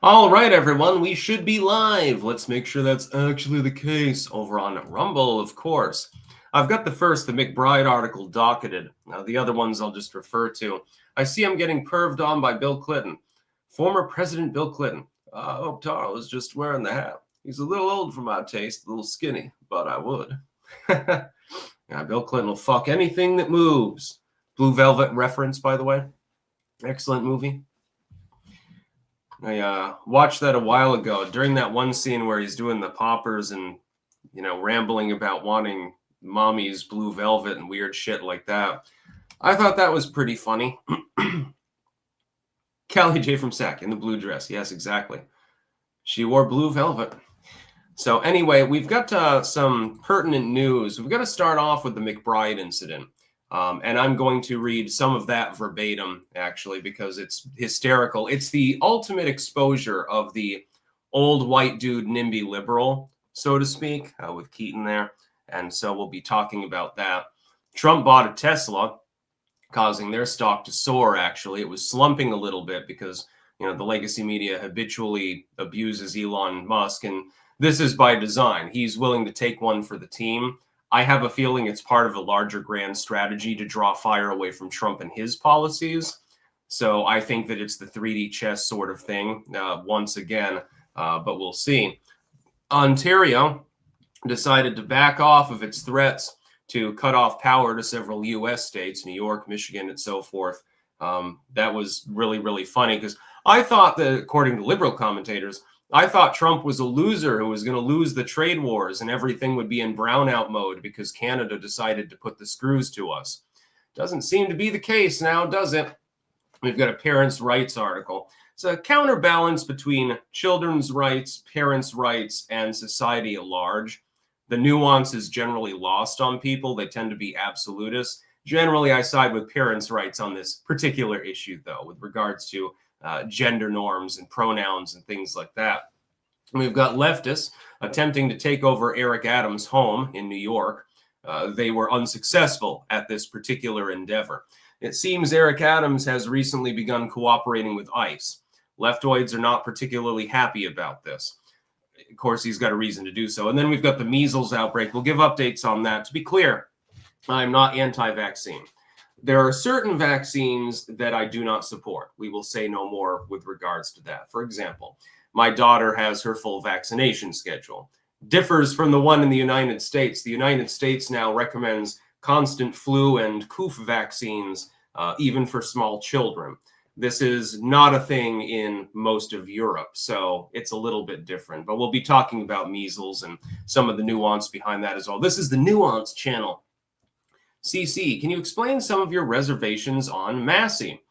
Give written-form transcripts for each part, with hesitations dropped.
All right, everyone, we should be live. Let's make sure that's actually the case over on Rumble, of course. I've got the McBride article docketed. Now, the other ones I'll just refer to. I see I'm getting perved on by Bill Clinton. Former President Bill Clinton. I hope Taro is just wearing the hat. He's a little old for my taste, a little skinny, but I would. Yeah, Bill Clinton will fuck anything that moves. Blue Velvet reference, by the way. Excellent movie. I watched that a while ago during that one scene where he's doing the poppers and, rambling about wanting mommy's blue velvet and weird shit like that. I thought that was pretty funny. Callie J from SAC in the blue dress. Yes, exactly. She wore blue velvet. So anyway, we've got some pertinent news. We've got to start off with the McBride incident. And I'm going to read some of that verbatim, actually, because it's hysterical. It's the ultimate exposure of the old white dude NIMBY liberal, so to speak, with Keaton there. And so we'll be talking about that. Trump bought a Tesla, causing their stock to soar, actually. It was slumping a little bit because, the legacy media habitually abuses Elon Musk. And this is by design. He's willing to take one for the team. I have a feeling it's part of a larger grand strategy to draw fire away from Trump and his policies. So I think that it's the 3D chess sort of thing once again, but we'll see. Ontario decided to back off of its threats to cut off power to several U.S. states, New York, Michigan, and so forth. That was really, really funny because I thought that, according to liberal commentators, I thought Trump was a loser who was going to lose the trade wars and everything would be in brownout mode because Canada decided to put the screws to us. Doesn't seem to be the case now, does it? We've got a parents' rights article. It's a counterbalance between children's rights, parents' rights, and society at large. The nuance is generally lost on people. They tend to be absolutists. Generally, I side with parents' rights on this particular issue, though, with regards to gender norms and pronouns and things like that. And we've got leftists attempting to take over Eric Adams' home in New York. They were unsuccessful at this particular endeavor. It seems Eric Adams has recently begun cooperating with ICE. Leftoids are not particularly happy about this. Of course, he's got a reason to do so. And then we've got the measles outbreak. We'll give updates on that. To be clear, I'm not anti-vaccine. There are certain vaccines that I do not support. We will say no more with regards to that. For example, my daughter has her full vaccination schedule. Differs from the one in the United States. The United States now recommends constant flu and coof vaccines, even for small children. This is not a thing in most of Europe, so it's a little bit different. But we'll be talking about measles and some of the nuance behind that as well. This is the Nuance channel. CC, can you explain some of your reservations on Massey?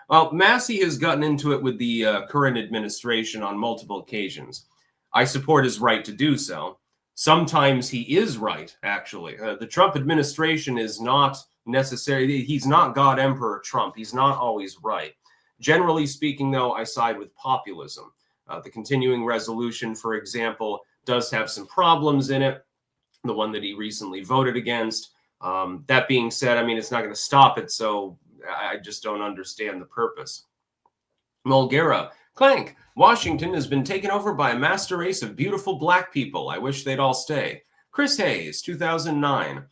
Well, Massey has gotten into it with the current administration on multiple occasions. I support his right to do so. Sometimes he is right, actually. The Trump administration is not necessarily, he's not God Emperor Trump. He's not always right. Generally speaking, though, I side with populism. The continuing resolution, for example, does have some problems in it. The one that he recently voted against. That being said, I mean, it's not going to stop it, so I just don't understand the purpose. Mulgera, Clank, Washington has been taken over by a master race of beautiful black people. I wish they'd all stay. Chris Hayes, 2009.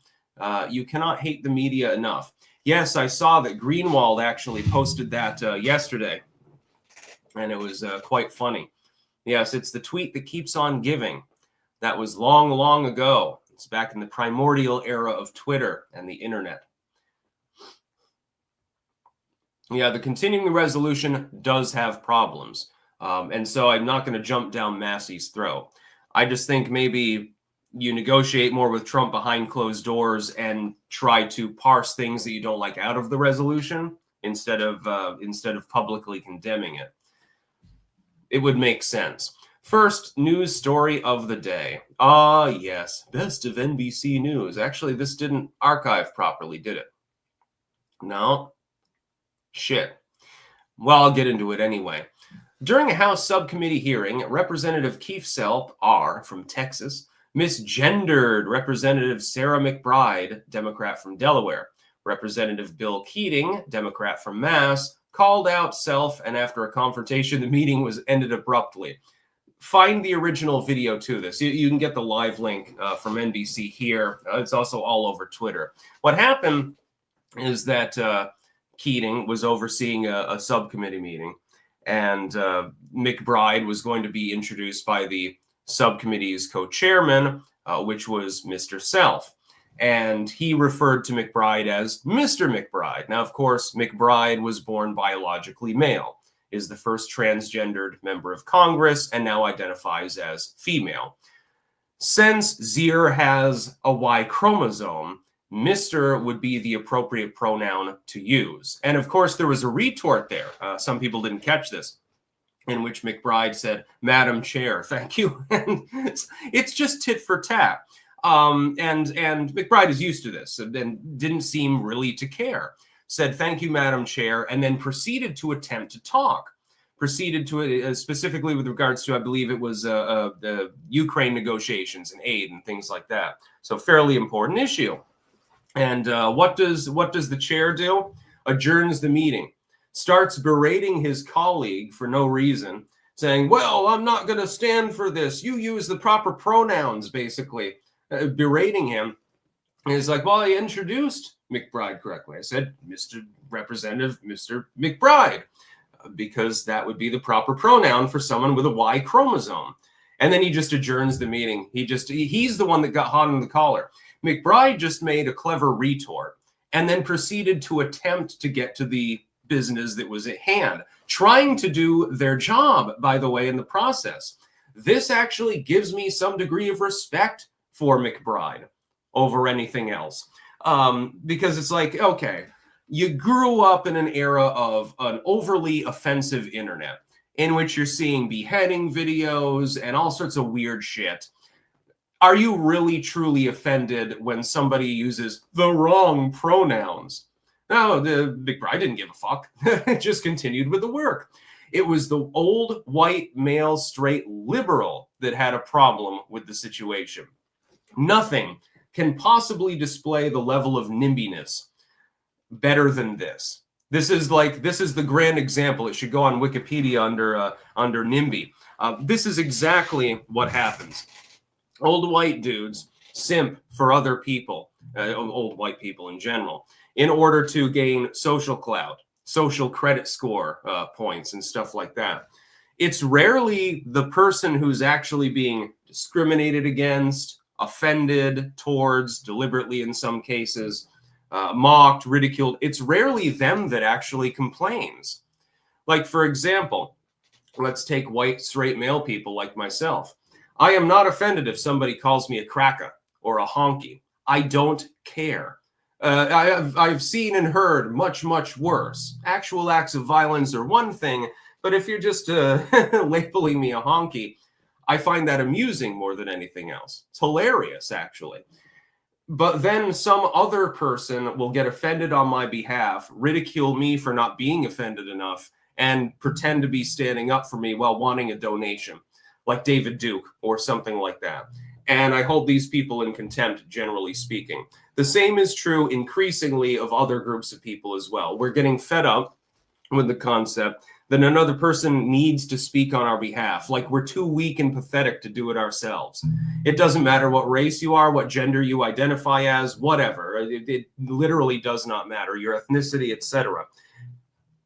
You cannot hate the media enough. Yes, I saw that Greenwald actually posted that yesterday, and it was quite funny. Yes, it's the tweet that keeps on giving. That was long, long ago. It's back in the primordial era of Twitter and the internet. Yeah, the continuing resolution does have problems. And so I'm not going to jump down Massey's throat. I just think maybe you negotiate more with Trump behind closed doors and try to parse things that you don't like out of the resolution instead of publicly condemning it. It would make sense. First news story of the day. Ah, yes, best of NBC News. Actually, this didn't archive properly, did it? No. Shit. Well, I'll get into it anyway. During a House subcommittee hearing, Representative Keith Selp, R, from Texas, misgendered Representative Sarah McBride, Democrat from Delaware. Representative Bill Keating, Democrat from Mass, called out self, and after a confrontation, the meeting was ended abruptly. Find the original video to this. You can get the live link from NBC here. It's also all over Twitter. What happened is that Keating was overseeing a subcommittee meeting, and McBride was going to be introduced by the subcommittee's co-chairman, which was Mr. Self. And he referred to McBride as Mr. McBride. Now, of course, McBride was born biologically male, is the first transgendered member of Congress, and now identifies as female. Since Zier has a Y chromosome, Mr. would be the appropriate pronoun to use. And of course, there was a retort there. Some people didn't catch this, in which McBride said, Madam Chair, thank you. And it's just tit for tat. And McBride is used to this and didn't seem really to care. Said, thank you, Madam Chair, and then proceeded to attempt to talk. Proceeded to, specifically with regards to, I believe it was the Ukraine negotiations and aid and things like that. So fairly important issue. And what does the chair do? Adjourns the meeting. Starts berating his colleague for no reason, saying, well, I'm not going to stand for this. You use the proper pronouns, basically. Berating him. And he's like, well, I introduced McBride correctly. I said, Mr. Representative, Mr. McBride, because that would be the proper pronoun for someone with a Y chromosome. And then he just adjourns the meeting. He's the one that got hot on the collar. McBride just made a clever retort and then proceeded to attempt to get to the business that was at hand, trying to do their job, by the way, in the process. This actually gives me some degree of respect for McBride over anything else. Because it's like, okay, you grew up in an era of an overly offensive internet in which you're seeing beheading videos and all sorts of weird shit. Are you really truly offended when somebody uses the wrong pronouns? No, the McBride didn't give a fuck. It just continued with the work. It was the old white male straight liberal that had a problem with the situation. Nothing can possibly display the level of nimbiness better than this. This is the grand example. It should go on Wikipedia under NIMBY. This is exactly what happens. Old white dudes simp for other people, old white people in general, in order to gain social clout, social credit score points and stuff like that. It's rarely the person who's actually being discriminated against, offended towards, deliberately in some cases, mocked, ridiculed. It's rarely them that actually complains. Like, for example, let's take white straight male people like myself. I am not offended if somebody calls me a cracker or a honky. I don't care. I've seen and heard much, much worse. Actual acts of violence are one thing, but if you're just labeling me a honky, I find that amusing more than anything else. It's hilarious, actually. But then some other person will get offended on my behalf, ridicule me for not being offended enough, and pretend to be standing up for me while wanting a donation, like David Duke or something like that. And I hold these people in contempt, generally speaking. The same is true increasingly of other groups of people as well. We're getting fed up with the concept that another person needs to speak on our behalf, like we're too weak and pathetic to do it ourselves. It doesn't matter what race you are, what gender you identify as, whatever. It literally does not matter, your ethnicity, etc.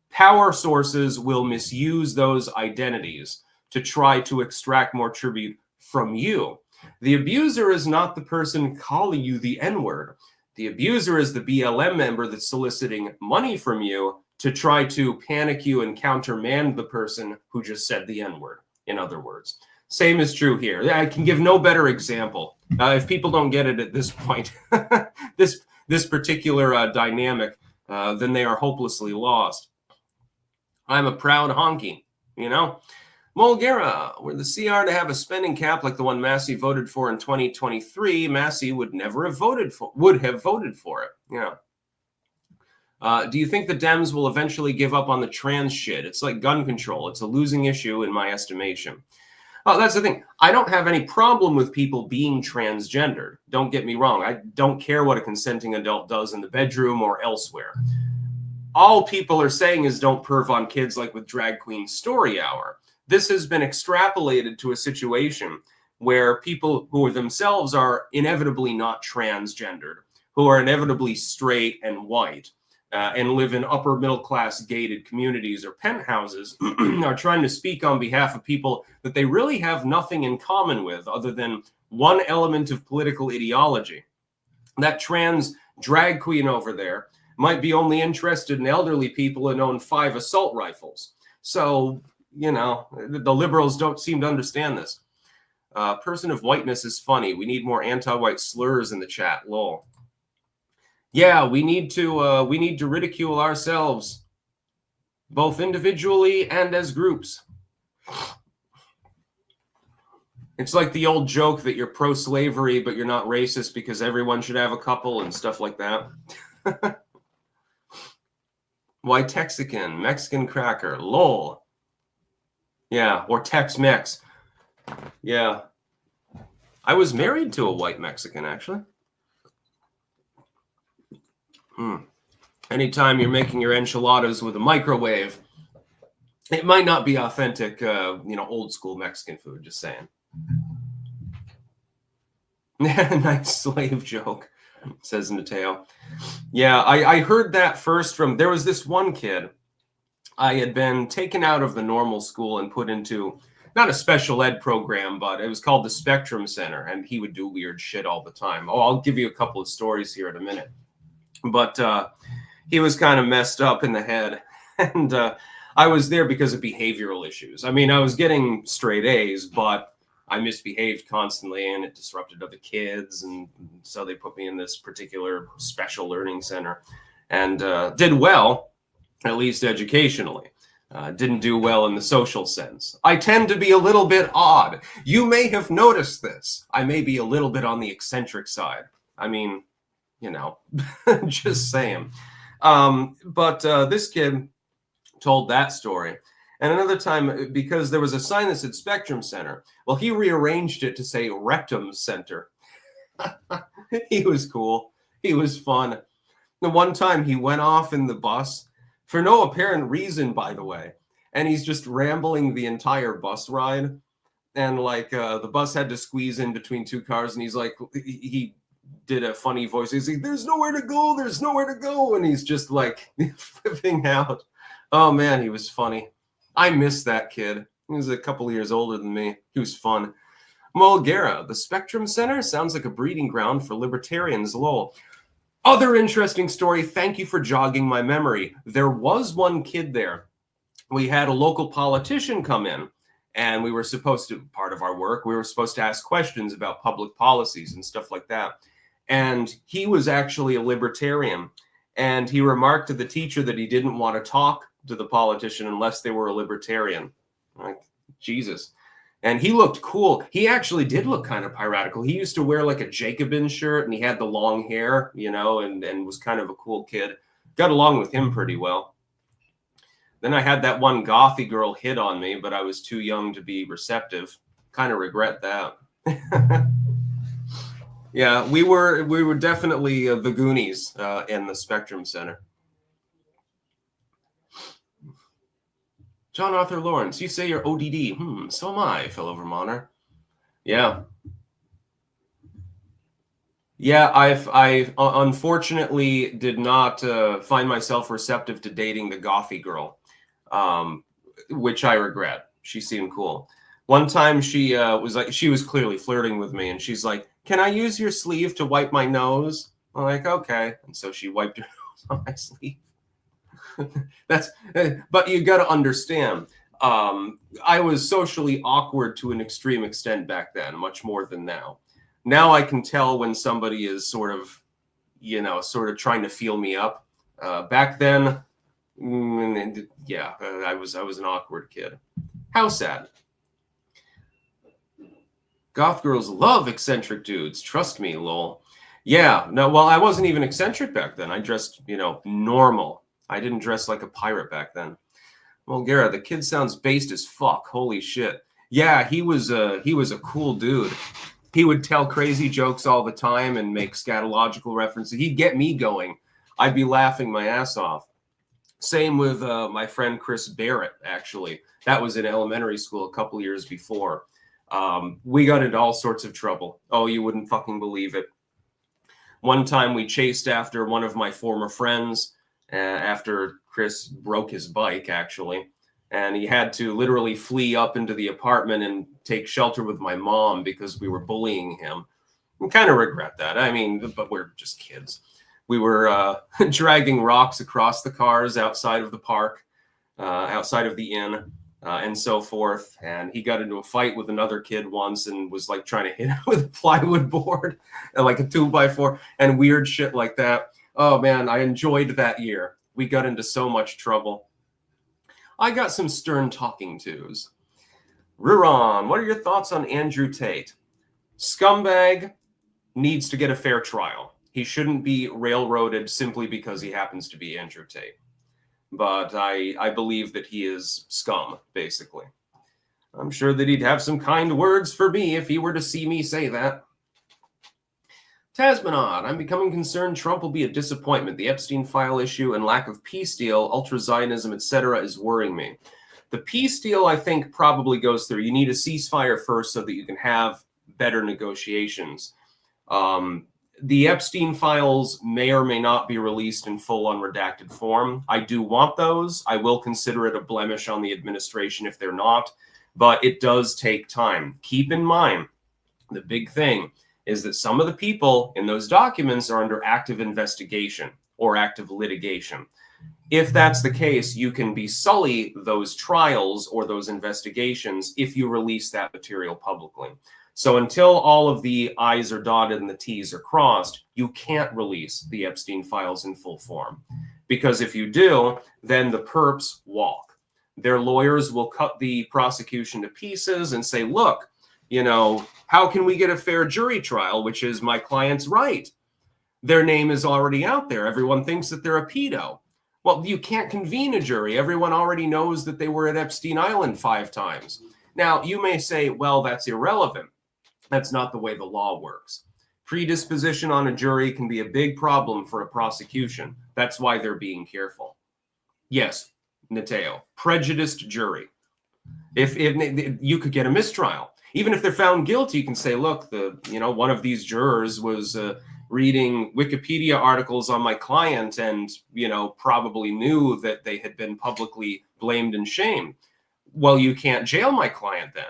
Power sources will misuse those identities to try to extract more tribute from you. The abuser is not the person calling you the N-word. The abuser is the BLM member that's soliciting money from you to try to panic you and countermand the person who just said the N-word, in other words. Same is true here. I can give no better example. If people don't get it at this point, this particular dynamic, then they are hopelessly lost. I'm a proud honky, you know? Mulgera, were the CR to have a spending cap like the one Massey voted for in 2023, Massey would have voted for it. Yeah. Do you think the Dems will eventually give up on the trans shit? It's like gun control. It's a losing issue in my estimation. Oh, that's the thing. I don't have any problem with people being transgendered. Don't get me wrong. I don't care what a consenting adult does in the bedroom or elsewhere. all people are saying is don't perv on kids like with Drag Queen Story Hour. This has been extrapolated to a situation where people who themselves are inevitably not transgendered, who are inevitably straight and white, and live in upper middle class gated communities or penthouses, are trying to speak on behalf of people that they really have nothing in common with other than one element of political ideology. That trans drag queen over there might be only interested in elderly people and own 5 assault rifles. So, you know, the liberals don't seem to understand this. Person of whiteness is funny. We need more anti-white slurs in the chat. Lol. Yeah, we need to ridicule ourselves, both individually and as groups. It's like the old joke that you're pro-slavery, but you're not racist because everyone should have a couple and stuff like that. Why Texican? Mexican cracker. Lol. Yeah, or Tex-Mex. Yeah. I was married to a white Mexican, actually. Anytime you're making your enchiladas with a microwave, it might not be authentic, old school Mexican food, just saying. Nice slave joke, says Mateo. Yeah, I heard that first from, there was this one kid. I had been taken out of the normal school and put into, not a special ed program, but it was called the Spectrum Center, and he would do weird shit all the time. Oh, I'll give you a couple of stories here in a minute. But he was kind of messed up in the head, and I was there because of behavioral issues. I mean, I was getting straight A's, but I misbehaved constantly, and it disrupted other kids, and so they put me in this particular special learning center, and did well, at least educationally. Didn't do well in the social sense. I tend to be a little bit odd. You may have noticed this. I may be a little bit on the eccentric side. I mean, you know, just saying. But this kid told that story. And another time, because there was a sign that said Spectrum Center, well, he rearranged it to say Rectum Center. He was cool. He was fun. The one time he went off in the bus, for no apparent reason, by the way, and he's just rambling the entire bus ride. And like the bus had to squeeze in between 2 cars, and he's like, he did a funny voice. He's like, there's nowhere to go. There's nowhere to go. And he's just like flipping out. Oh, man, he was funny. I miss that kid. He was a couple of years older than me. He was fun. Mulgera, the Spectrum Center sounds like a breeding ground for libertarians. Lol. Other interesting story. Thank you for jogging my memory. There was one kid there. We had a local politician come in, and we were supposed to, part of our work, we were supposed to ask questions about public policies and stuff like that. And he was actually a libertarian. And he remarked to the teacher that he didn't want to talk to the politician unless they were a libertarian. Like, Jesus. And he looked cool. He actually did look kind of piratical. He used to wear like a Jacobin shirt, and he had the long hair, you know, and was kind of a cool kid. Got along with him pretty well. Then I had that one gothy girl hit on me, but I was too young to be receptive. Kind of regret that. Yeah, we were definitely the Goonies in the Spectrum Center. John Arthur Lawrence, you say you're ODD. So am I, fellow Vermonter. Yeah. Yeah, I unfortunately did not find myself receptive to dating the gothy girl, which I regret. She seemed cool. One time she was clearly flirting with me, and she's like, "Can I use your sleeve to wipe my nose?" I'm like, "Okay." And so she wiped her nose on my sleeve. But you got to understand, I was socially awkward to an extreme extent back then, much more than now. Now I can tell when somebody is sort of trying to feel me up. Back then, I was an awkward kid. How sad. Goth girls love eccentric dudes. Trust me, lol. Yeah, no, well, I wasn't even eccentric back then. I dressed, normal. I didn't dress like a pirate back then. Well, Gara, the kid sounds based as fuck. Holy shit. Yeah, he was a cool dude. He would tell crazy jokes all the time and make scatological references. He'd get me going. I'd be laughing my ass off. Same with my friend Chris Barrett, actually. That was in elementary school a couple years before. We got into all sorts of trouble. Oh, you wouldn't fucking believe it. One time we chased after one of my former friends after Chris broke his bike, actually. And he had to literally flee up into the apartment and take shelter with my mom because we were bullying him. I kind of regret that. I mean, but we're just kids. We were dragging rocks across the cars outside of the park, outside of the inn, and so forth. And he got into a fight with another kid once and was like trying to hit him with a plywood board, like a 2x4, and weird shit like that. Oh man, I enjoyed that year. We got into so much trouble. I got some stern talking tos. Ruron, what are your thoughts on Andrew Tate? Scumbag, needs to get a fair trial. He shouldn't be railroaded simply because he happens to be Andrew Tate. But I believe that he is scum, basically. I'm sure that he'd have some kind words for me if he were to see me say that. Tasmanod, I'm becoming concerned Trump will be a disappointment. The Epstein file issue and lack of peace deal, ultra-Zionism, etc. is worrying me. The peace deal, I think, probably goes through. You need a ceasefire first so that you can have better negotiations. The Epstein files may or may not be released in full unredacted form. I do want those. I will consider it a blemish on the administration if they're not, but it does take time. Keep in mind, the big thing is that some of the people in those documents are under active investigation or active litigation. If that's the case, you can sully those trials or those investigations if you release that material publicly. So until all of the I's are dotted and the T's are crossed, you can't release the Epstein files in full form. Because if you do, then the perps walk. Their lawyers will cut the prosecution to pieces and say, look, you know, how can we get a fair jury trial, which is my client's right? Their name is already out there. Everyone thinks that they're a pedo. Well, you can't convene a jury. Everyone already knows that they were at Epstein Island 5 times. Now, you may say, well, that's irrelevant. That's not the way the law works. Predisposition on a jury can be a big problem for a prosecution. That's why they're being careful. Yes, Nateo, prejudiced jury. If you could get a mistrial. Even if they're found guilty, you can say, look, one of these jurors was reading Wikipedia articles on my client and, probably knew that they had been publicly blamed and shamed. Well, you can't jail my client then.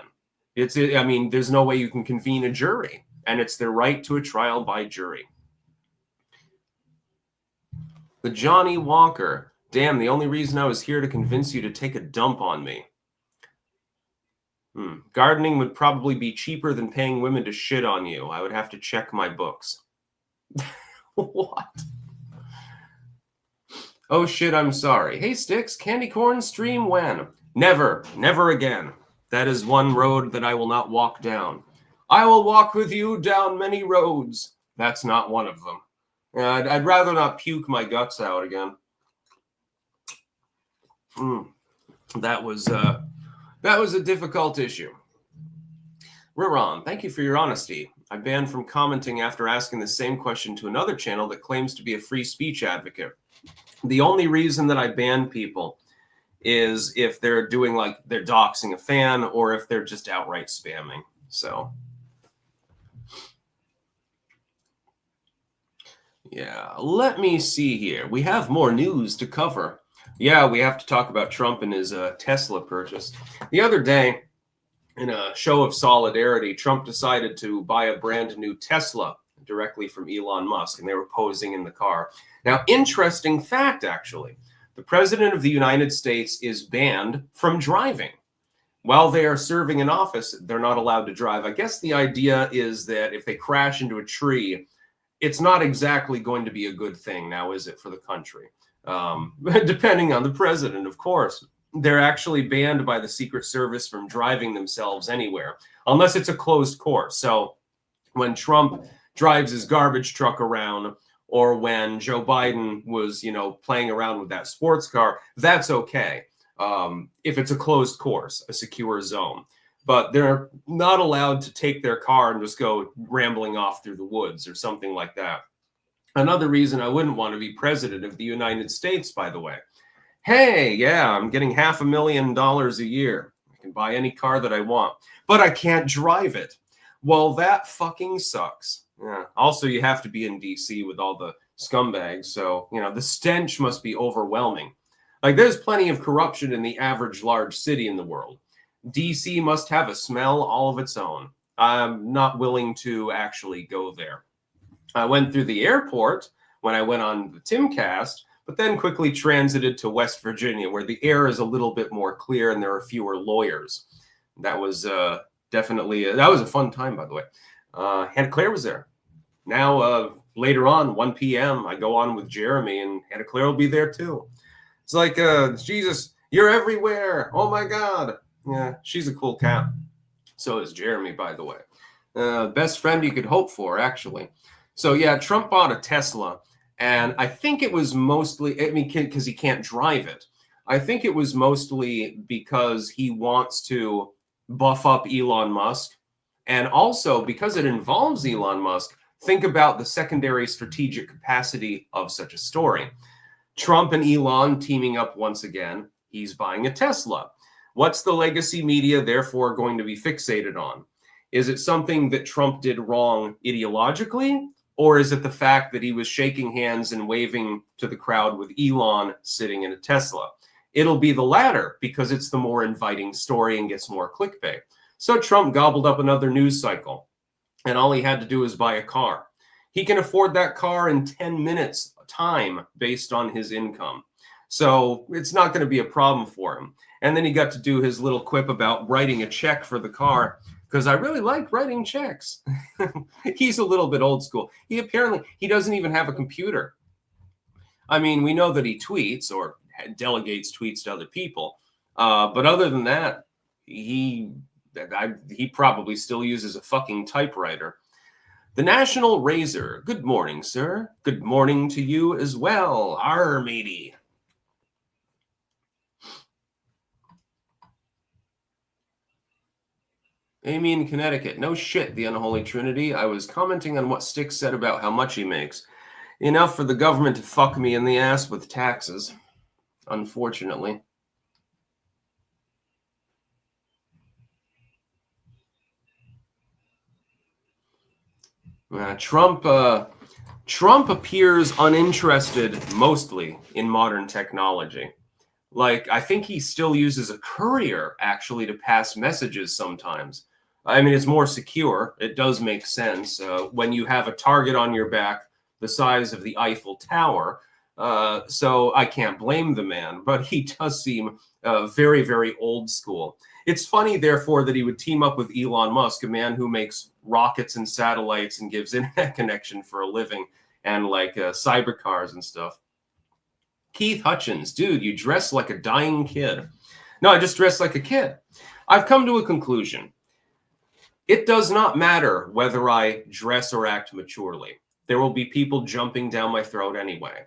There's no way you can convene a jury, and it's their right to a trial by jury. The Johnny Walker. Damn, the only reason I was here to convince you to take a dump on me. Gardening would probably be cheaper than paying women to shit on you. I would have to check my books. What? Oh shit, I'm sorry. Hey Sticks, candy corn stream when? Never again. That is one road that I will not walk down. I will walk with you down many roads. That's not one of them. I'd rather not puke my guts out again. That was a difficult issue. Riron, thank you for your honesty. I'm banned from commenting after asking the same question to another channel that claims to be a free speech advocate. The only reason that I ban people is if they're doing they're doxing a fan or if they're just outright spamming. So, yeah, let me see here. We have more news to cover. Yeah, we have to talk about Trump and his Tesla purchase. The other day, in a show of solidarity, Trump decided to buy a brand new Tesla directly from Elon Musk, and they were posing in the car. Now, interesting fact, actually. The president of the United States is banned from driving. While they are serving in office, they're not allowed to drive. I guess the idea is that if they crash into a tree, it's not exactly going to be a good thing now, is it, for the country? Depending on the president, of course. They're actually banned by the Secret Service from driving themselves anywhere, unless it's a closed course. So when Trump drives his garbage truck around, or when Joe Biden was, playing around with that sports car, that's okay. If it's a closed course, a secure zone. But they're not allowed to take their car and just go rambling off through the woods or something like that. Another reason I wouldn't want to be president of the United States, by the way, Hey, yeah, I'm getting $500,000 a year. I can buy any car that I want, but I can't drive it. Well, that fucking sucks. Yeah. Also, you have to be in DC with all the scumbags, so, the stench must be overwhelming. Like, there's plenty of corruption in the average large city in the world. DC must have a smell all of its own. I'm not willing to actually go there. I went through the airport when I went on the Timcast, but then quickly transited to West Virginia, where the air is a little bit more clear and there are fewer lawyers. That was definitely that was a fun time, by the way. Hannah Claire was there. Now, later on, 1 p.m., I go on with Jeremy, and Hannah Claire will be there too. It's like, Jesus, you're everywhere. Oh my God. Yeah, she's a cool cat. So is Jeremy, by the way. Best friend you could hope for, actually. So yeah, Trump bought a Tesla, and I think it was mostly, because he can't drive it. I think it was mostly because he wants to buff up Elon Musk, and also because it involves Elon Musk, think about the secondary strategic capacity of such a story. Trump and Elon teaming up once again. He's buying a Tesla. What's the legacy media therefore going to be fixated on? Is it something that Trump did wrong ideologically? Or is it the fact that he was shaking hands and waving to the crowd with Elon sitting in a Tesla? It'll be the latter, because it's the more inviting story and gets more clickbait. So Trump gobbled up another news cycle, and all he had to do was buy a car. He can afford that car in 10 minutes time based on his income. So it's not going to be a problem for him. And then he got to do his little quip about writing a check for the car, because I really like writing checks. He's a little bit old school. He doesn't even have a computer. I mean, we know that he tweets or delegates tweets to other people. But other than that, he probably still uses a fucking typewriter. The National Razor. Good morning, sir. Good morning to you as well, our matey. Amy in Connecticut. No shit, the unholy trinity. I was commenting on what Styx said about how much he makes. Enough for the government to fuck me in the ass with taxes, unfortunately. Trump appears uninterested mostly in modern technology. Like, I think he still uses a courier actually to pass messages sometimes. I mean, it's more secure. It does make sense when you have a target on your back the size of the Eiffel Tower. So I can't blame the man, but he does seem very, very old school. It's funny, therefore, that he would team up with Elon Musk, a man who makes rockets and satellites and gives internet connection for a living, and like cyber cars and stuff. Keith Hutchins, dude, you dress like a dying kid. No, I just dress like a kid. I've come to a conclusion. It does not matter whether I dress or act maturely. There will be people jumping down my throat anyway,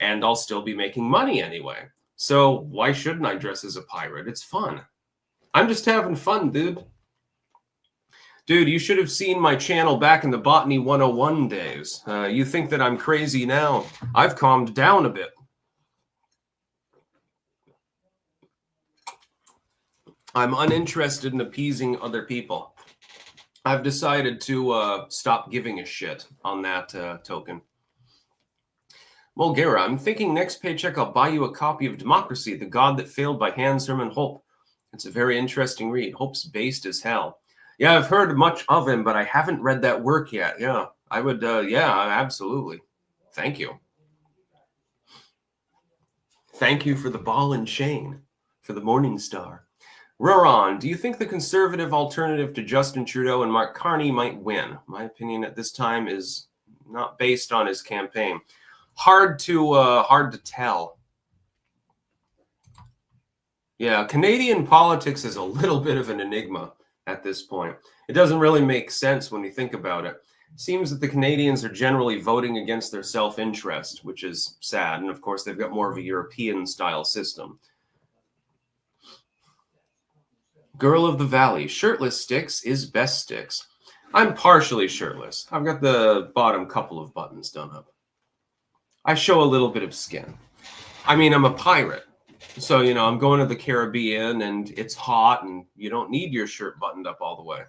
and I'll still be making money anyway. So why shouldn't I dress as a pirate? It's fun. I'm just having fun, dude. Dude, you should have seen my channel back in the Botany 101 days. You think that I'm crazy now. I've calmed down a bit. I'm uninterested in appeasing other people. I've decided to stop giving a shit on that token. Mulgera, I'm thinking next paycheck I'll buy you a copy of Democracy, The God That Failed by Hans Hermann Hoppe. It's a very interesting read. Hoppe's based as hell. Yeah, I've heard much of him, but I haven't read that work yet. Yeah, I would, yeah, absolutely. Thank you. Thank you for the ball and chain, for the Morning Star. Ruron, do you think the conservative alternative to Justin Trudeau and Mark Carney might win? My opinion at this time is not based on his campaign. Hard to tell. Yeah, Canadian politics is a little bit of an enigma at this point. It doesn't really make sense when you think about it. It seems that the Canadians are generally voting against their self-interest, which is sad. And of course, they've got more of a European-style system. Girl of the Valley, shirtless Styx is best Styx. I'm partially shirtless. I've got the bottom couple of buttons done up. I show a little bit of skin. I mean, I'm a pirate. So, you know, I'm going to the Caribbean and it's hot and you don't need your shirt buttoned up all the way.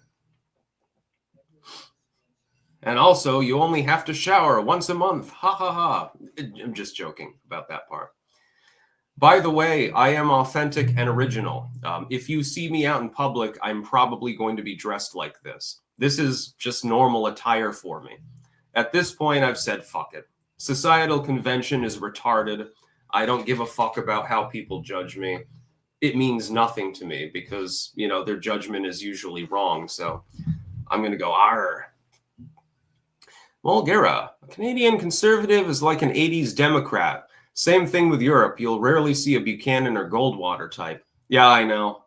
And also, you only have to shower once a month. Ha ha ha. I'm just joking about that part. By the way, I am authentic and original. If you see me out in public, I'm probably going to be dressed like this. This is just normal attire for me. At this point, I've said fuck it. Societal convention is retarded. I don't give a fuck about how people judge me. It means nothing to me because, you know, their judgment is usually wrong. So I'm going to go, arr. Mulgera, a Canadian conservative is like an 80s Democrat. Same thing with Europe. You'll rarely see a Buchanan or Goldwater type. Yeah, I know.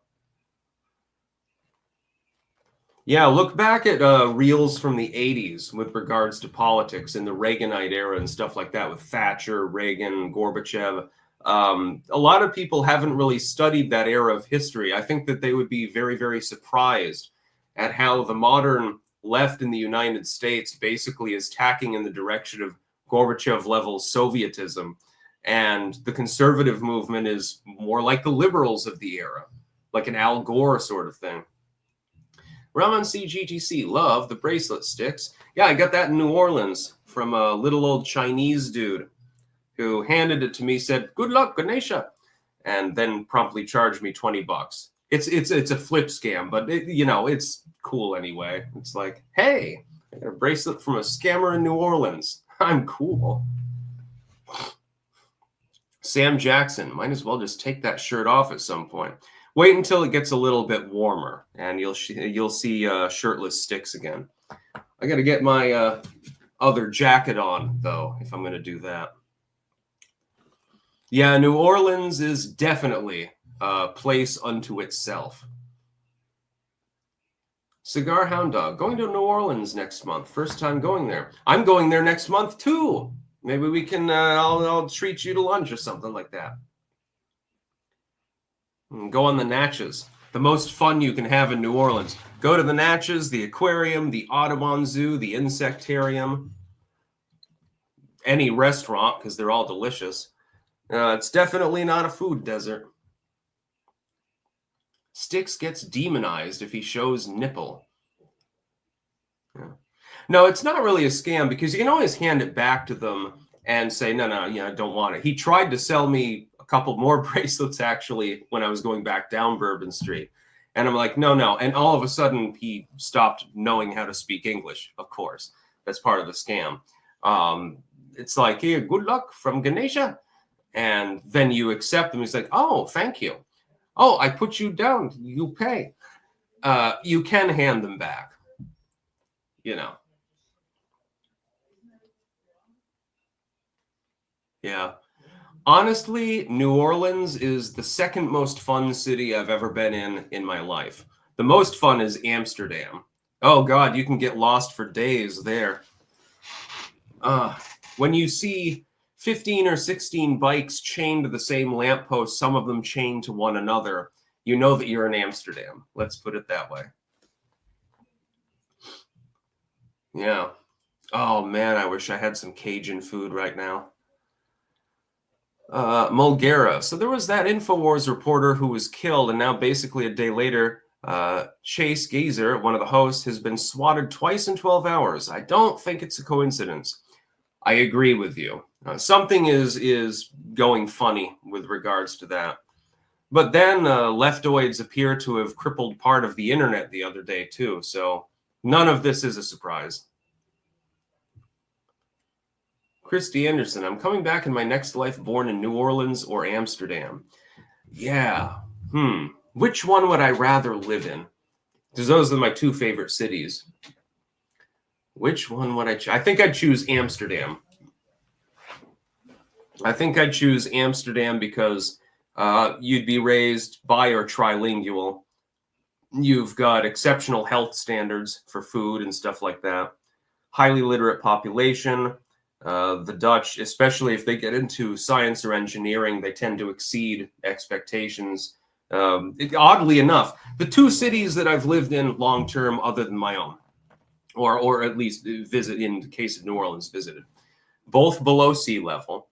Yeah, look back at reels from the 80s with regards to politics in the Reaganite era and stuff like that with Thatcher, Reagan, Gorbachev. A lot of people haven't really studied that era of history. I think that they would be very, very surprised at how the modern left in the United States basically is tacking in the direction of Gorbachev-level Sovietism. And the conservative movement is more like the liberals of the era, like an Al Gore sort of thing. Raman CGTC, love the bracelet sticks. Yeah, I got that in New Orleans from a little old Chinese dude who handed it to me, said, "Good luck, Ganesha," and then promptly charged me $20. It's a flip scam, but you know, it's cool anyway. It's like, hey, I got a bracelet from a scammer in New Orleans. I'm cool. Sam Jackson, might as well just take that shirt off at some point. Wait until it gets a little bit warmer, and you'll see shirtless sticks again. I got to get my other jacket on, though, if I'm going to do that. Yeah, New Orleans is definitely a place unto itself. Cigar Hound Dog, going to New Orleans next month. First time going there. I'm going there next month, too. Maybe we can, I'll treat you to lunch or something like that. And go on the Natchez. The most fun you can have in New Orleans. Go to the Natchez, the aquarium, the Audubon Zoo, the insectarium. Any restaurant, because they're all delicious. It's definitely not a food desert. Styx gets demonized if he shows nipple. Yeah. No, it's not really a scam because you can always hand it back to them and say, no, I don't want it. He tried to sell me a couple more bracelets, actually, when I was going back down Bourbon Street. And I'm like, no. And all of a sudden, he stopped knowing how to speak English, of course. That's part of the scam. It's like, here, good luck from Ganesha. And then you accept them. He's like, oh, thank you. Oh, I put you down. You pay. You can hand them back. You know. Yeah. Honestly, New Orleans is the second most fun city I've ever been in my life. The most fun is Amsterdam. Oh, God, you can get lost for days there. When you see 15 or 16 bikes chained to the same lamppost, some of them chained to one another, you know that you're in Amsterdam. Let's put it that way. Yeah. Oh, man, I wish I had some Cajun food right now. Mulgera. So there was that InfoWars reporter who was killed, and now basically a day later, Chase Gazer, one of the hosts, has been swatted twice in 12 hours. I don't think it's a coincidence. I agree with you. Something is going funny with regards to that. But then leftoids appear to have crippled part of the internet the other day, too. So none of this is a surprise. Christy Anderson, I'm coming back in my next life born in New Orleans or Amsterdam. Yeah. Which one would I rather live in? Because those are my two favorite cities. Which one would I choose? I think I'd choose Amsterdam. I think I'd choose Amsterdam because you'd be raised bi or trilingual. You've got exceptional health standards for food and stuff like that. Highly literate population. The Dutch, especially if they get into science or engineering, they tend to exceed expectations. Oddly enough, the two cities that I've lived in long term, other than my own, or at least visit in the case of New Orleans, visited, both below sea level.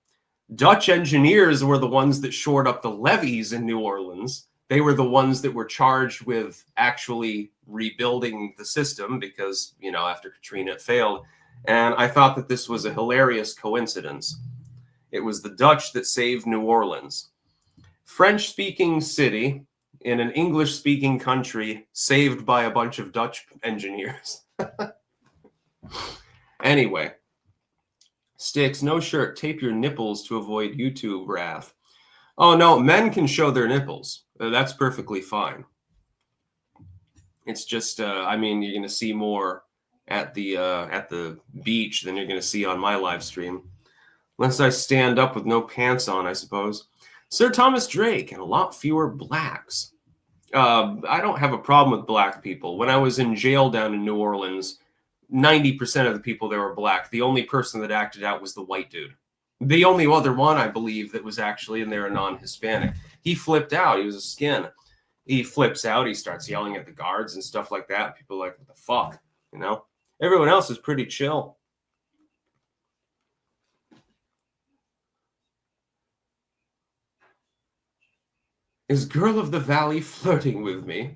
Dutch engineers were the ones that shored up the levees in New Orleans. They were the ones that were charged with actually rebuilding the system because, you know, after Katrina it failed. And I thought that this was a hilarious coincidence. It was the Dutch that saved New Orleans. French-speaking city in an English-speaking country saved by a bunch of Dutch engineers. Anyway, Sticks, no shirt, tape your nipples to avoid YouTube wrath. Oh, no, men can show their nipples. That's perfectly fine. It's just, I mean, you're going to see more at the beach than you're going to see on my live stream. Unless I stand up with no pants on, I suppose. Sir Thomas Drake and a lot fewer blacks. I don't have a problem with black people. When I was in jail down in New Orleans, 90% of the people there were black. The only person that acted out was the white dude. The only other one, I believe, that was actually in there a non-Hispanic. He flipped out. He was a skin. He flips out. He starts yelling at the guards and stuff like that. People are like, what the fuck? You know? Everyone else is pretty chill. Is Girl of the Valley flirting with me?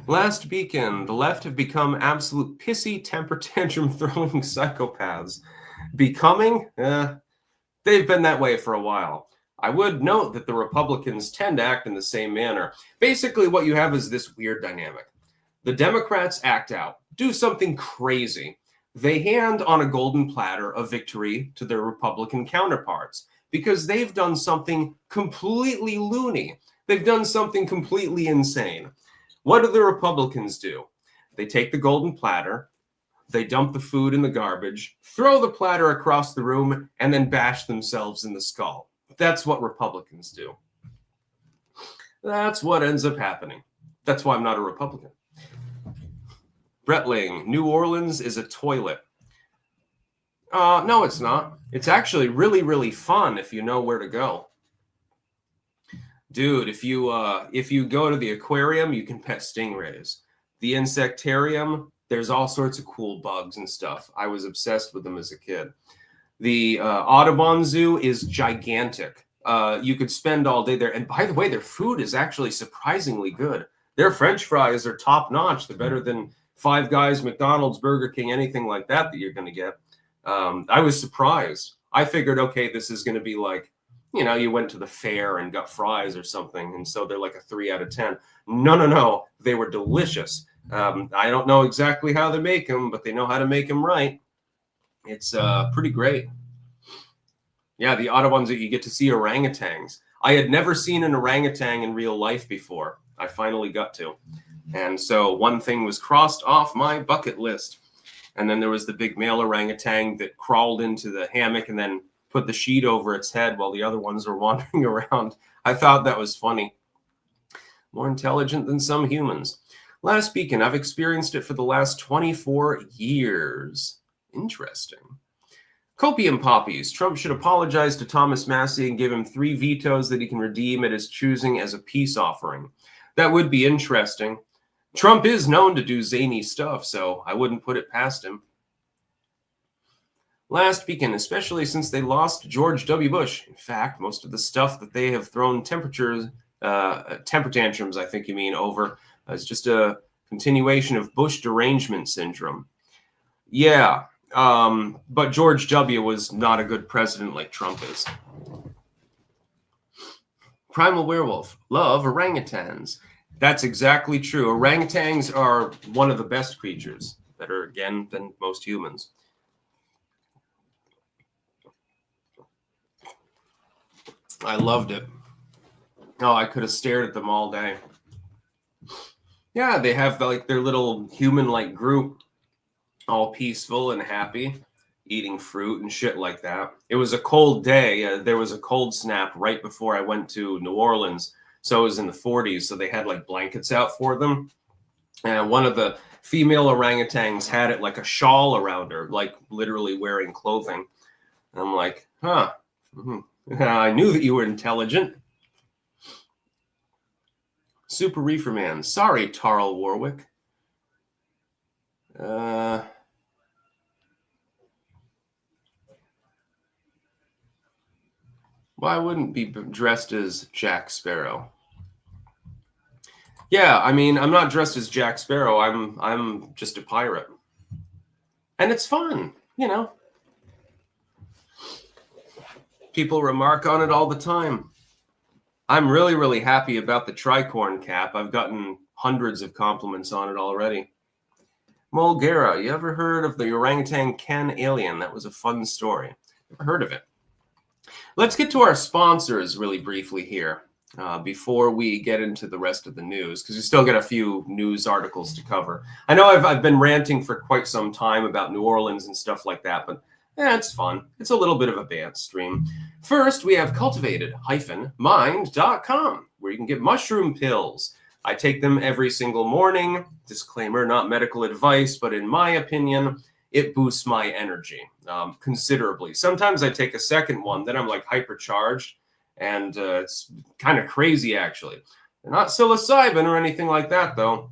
Last beacon, the left have become absolute pissy, temper tantrum throwing psychopaths. Becoming? They've been that way for a while. I would note that the Republicans tend to act in the same manner. Basically, what you have is this weird dynamic. The Democrats act out, do something crazy. They hand on a golden platter a victory to their Republican counterparts because they've done something completely loony. They've done something completely insane. What do the Republicans do? They take the golden platter, they dump the food in the garbage, throw the platter across the room, and then bash themselves in the skull. That's what Republicans do. That's what ends up happening. That's why I'm not a Republican. Bretling, New Orleans is a toilet. No, it's not. It's actually really, really fun if you know where to go. Dude, if you go to the aquarium, you can pet stingrays. The insectarium, there's all sorts of cool bugs and stuff. I was obsessed with them as a kid. The Audubon Zoo is gigantic. You could spend all day there. And by the way, their food is actually surprisingly good. Their French fries are top notch. They're better than Five Guys, McDonald's, Burger King, anything like that you're going to get. I was surprised. I figured, okay, this is going to be like, you know, you went to the fair and got fries or something, and so they're like a 3 out of 10. No. They were delicious. I don't know exactly how they make them, but they know how to make them right. It's pretty great. Yeah, the Audubons, you get to see orangutans. I had never seen an orangutan in real life before. I finally got to. And so one thing was crossed off my bucket list. And then there was the big male orangutan that crawled into the hammock and then put the sheet over its head while the other ones were wandering around. I thought that was funny. More intelligent than some humans. Last beacon, I've experienced it for the last 24 years. Interesting. Copium poppies. Trump should apologize to Thomas Massie and give him 3 vetoes that he can redeem at his choosing as a peace offering. That would be interesting. Trump is known to do zany stuff, so I wouldn't put it past him. Last beacon, especially since they lost George W. Bush. In fact, most of the stuff that they have thrown temper tantrums, I think you mean, over, is just a continuation of Bush derangement syndrome. Yeah, but George W. was not a good president like Trump is. Primal werewolf, love orangutans. That's exactly true. Orangutans are one of the best creatures, better again than most humans. I loved it. Oh, I could have stared at them all day. Yeah, they have like their little human-like group, all peaceful and happy, eating fruit and shit like that. It was a cold day. There was a cold snap right before I went to New Orleans. So it was in the 40s. So they had like blankets out for them. And one of the female orangutans had it like a shawl around her, like literally wearing clothing. And I'm like, huh. Mm-hmm. I knew that you were intelligent. Super Reefer Man. Sorry, Tarl Warwick. Why wouldn't be dressed as Jack Sparrow? Yeah, I mean, I'm not dressed as Jack Sparrow. I'm just a pirate. And it's fun, you know. People remark on it all the time. I'm really, really happy about the tricorn cap. I've gotten hundreds of compliments on it already. Mulgara, you ever heard of the orangutan Ken alien? That was a fun story. Never heard of it. Let's get to our sponsors really briefly here before we get into the rest of the news, because we still got a few news articles to cover. I know I've been ranting for quite some time about New Orleans and stuff like that, but it's fun. It's a little bit of a band stream. First, we have cultivated-mind.com, where you can get mushroom pills. I take them every single morning. Disclaimer, not medical advice, but in my opinion, it boosts my energy considerably. Sometimes I take a second one, then I'm like hypercharged, and it's kind of crazy, actually. They're not psilocybin or anything like that, though.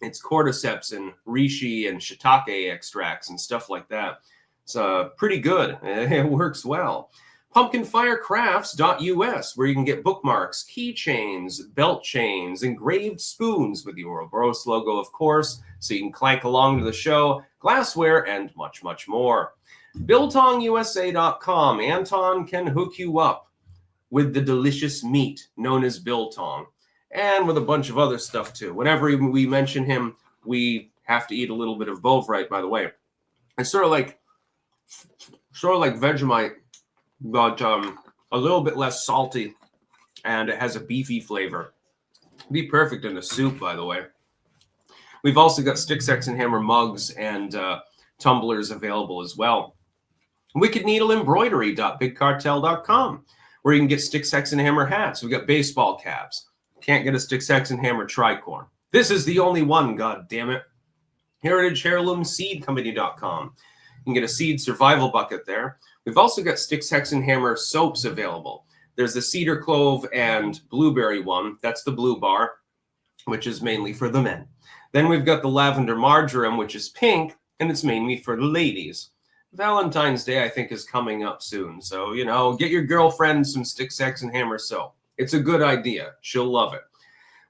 It's cordyceps and reishi and shiitake extracts and stuff like that. It's pretty good. It works well. Pumpkinfirecrafts.us, where you can get bookmarks, keychains, belt chains, engraved spoons with the Ouroboros logo, of course, so you can clank along to the show, glassware, and much, much more. BiltongUSA.com. Anton can hook you up with the delicious meat known as biltong, and with a bunch of other stuff, too. Whenever we mention him, we have to eat a little bit of Bovrite, by the way. It's sort of like Vegemite, but a little bit less salty, and it has a beefy flavor. Be perfect in a soup, by the way. We've also got Stick, Sex, and Hammer mugs and tumblers available as well. Wicked Needle Embroidery.bigcartel.com, where you can get Stick, Sex, and Hammer hats. We've got baseball caps. Can't get a Stick, Sex, and Hammer tricorn. This is the only one, god damn it. Heritage Heirloom Seed Company.com. You can get a seed survival bucket there. We've also got Stick, Sex, and Hammer soaps available. There's the cedar clove and blueberry one. That's the blue bar, which is mainly for the men. Then we've got the lavender marjoram, which is pink, and it's mainly for the ladies. Valentine's Day, I think, is coming up soon. So, you know, get your girlfriend some Stick, Sex, and Hammer soap. It's a good idea. She'll love it.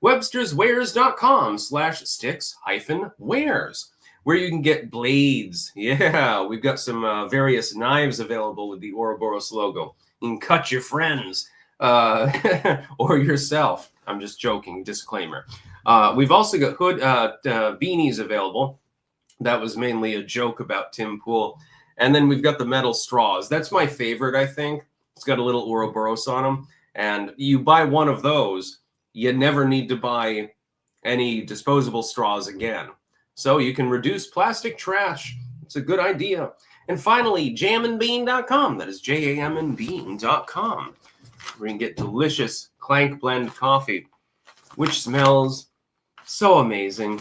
Websterswares.com/sticks-wares, where you can get blades. Yeah, we've got some various knives available with the Ouroboros logo. You can cut your friends or yourself. I'm just joking, disclaimer. We've also got hood beanies available. That was mainly a joke about Tim Pool. And then we've got the metal straws. That's my favorite, I think. It's got a little Ouroboros on them. And you buy one of those, you never need to buy any disposable straws again. So you can reduce plastic trash. It's a good idea. And finally, jamandbean.com. That is jamandbean.com, where you can get delicious Clank Blend coffee, which smells so amazing.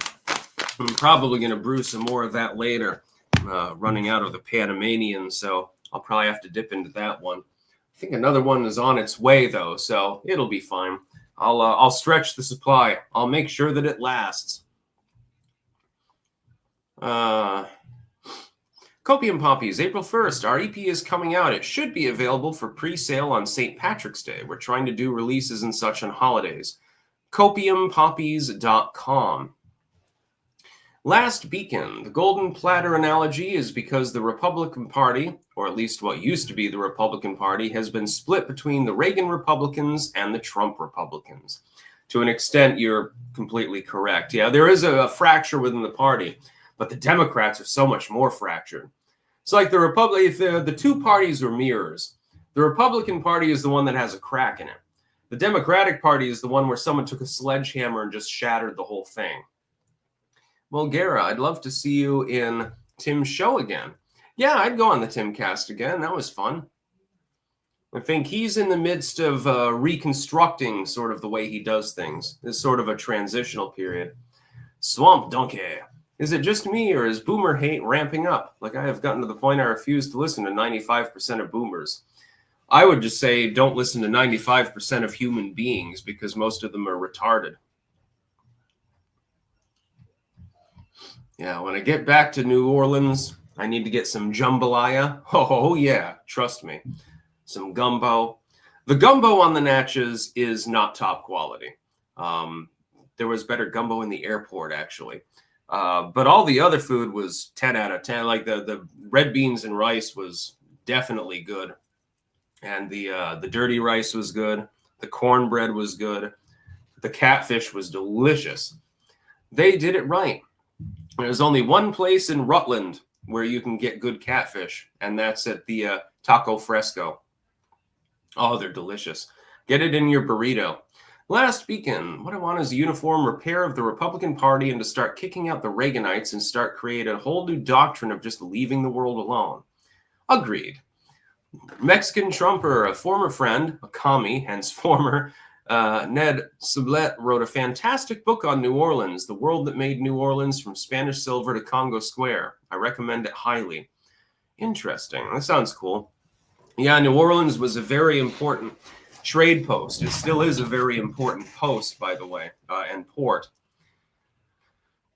I'm probably going to brew some more of that later. Running out of the Panamanian, so I'll probably have to dip into that one. I think another one is on its way, though, so it'll be fine. I'll stretch the supply. I'll make sure that it lasts. Copium Poppies, April 1st. Our EP is coming out. It should be available for pre-sale on St. Patrick's Day. We're trying to do releases and such on holidays. Copiumpoppies.com. Last beacon. The golden platter analogy is because the Republican Party, or at least what used to be the Republican Party, has been split between the Reagan Republicans and the Trump Republicans. To an extent, you're completely correct. Yeah, there is a fracture within the party, but the Democrats are so much more fractured. It's like the two parties are mirrors. The Republican Party is the one that has a crack in it. The Democratic Party is the one where someone took a sledgehammer and just shattered the whole thing. Well, Gara, I'd love to see you in Tim's show again. Yeah, I'd go on the Tim cast again. That was fun. I think he's in the midst of reconstructing sort of the way he does things. It's sort of a transitional period. Swamp Donkey. Is it just me, or is boomer hate ramping up? Like, I have gotten to the point I refuse to listen to 95% of boomers. I would just say don't listen to 95% of human beings, because most of them are retarded. Yeah, when I get back to New Orleans, I need to get some jambalaya. Oh, yeah, trust me. Some gumbo. The gumbo on the Natchez is not top quality. There was better gumbo in the airport, actually. But all the other food was 10 out of 10. Like the red beans and rice was definitely good. And the dirty rice was good. The cornbread was good. The catfish was delicious. They did it right. There's only one place in Rutland where you can get good catfish, and that's at the Taco Fresco. Oh, they're delicious. Get it in your burrito. Last weekend, what I want is a uniform repair of the Republican Party and to start kicking out the Reaganites and start creating a whole new doctrine of just leaving the world alone. Agreed. Mexican Trumper, a former friend, a commie, hence former, Ned Sublette wrote a fantastic book on New Orleans, The World That Made New Orleans from Spanish Silver to Congo Square. I recommend it highly. Interesting. That sounds cool. Yeah, New Orleans was a very important trade post. It still is a very important post, by the way, and port.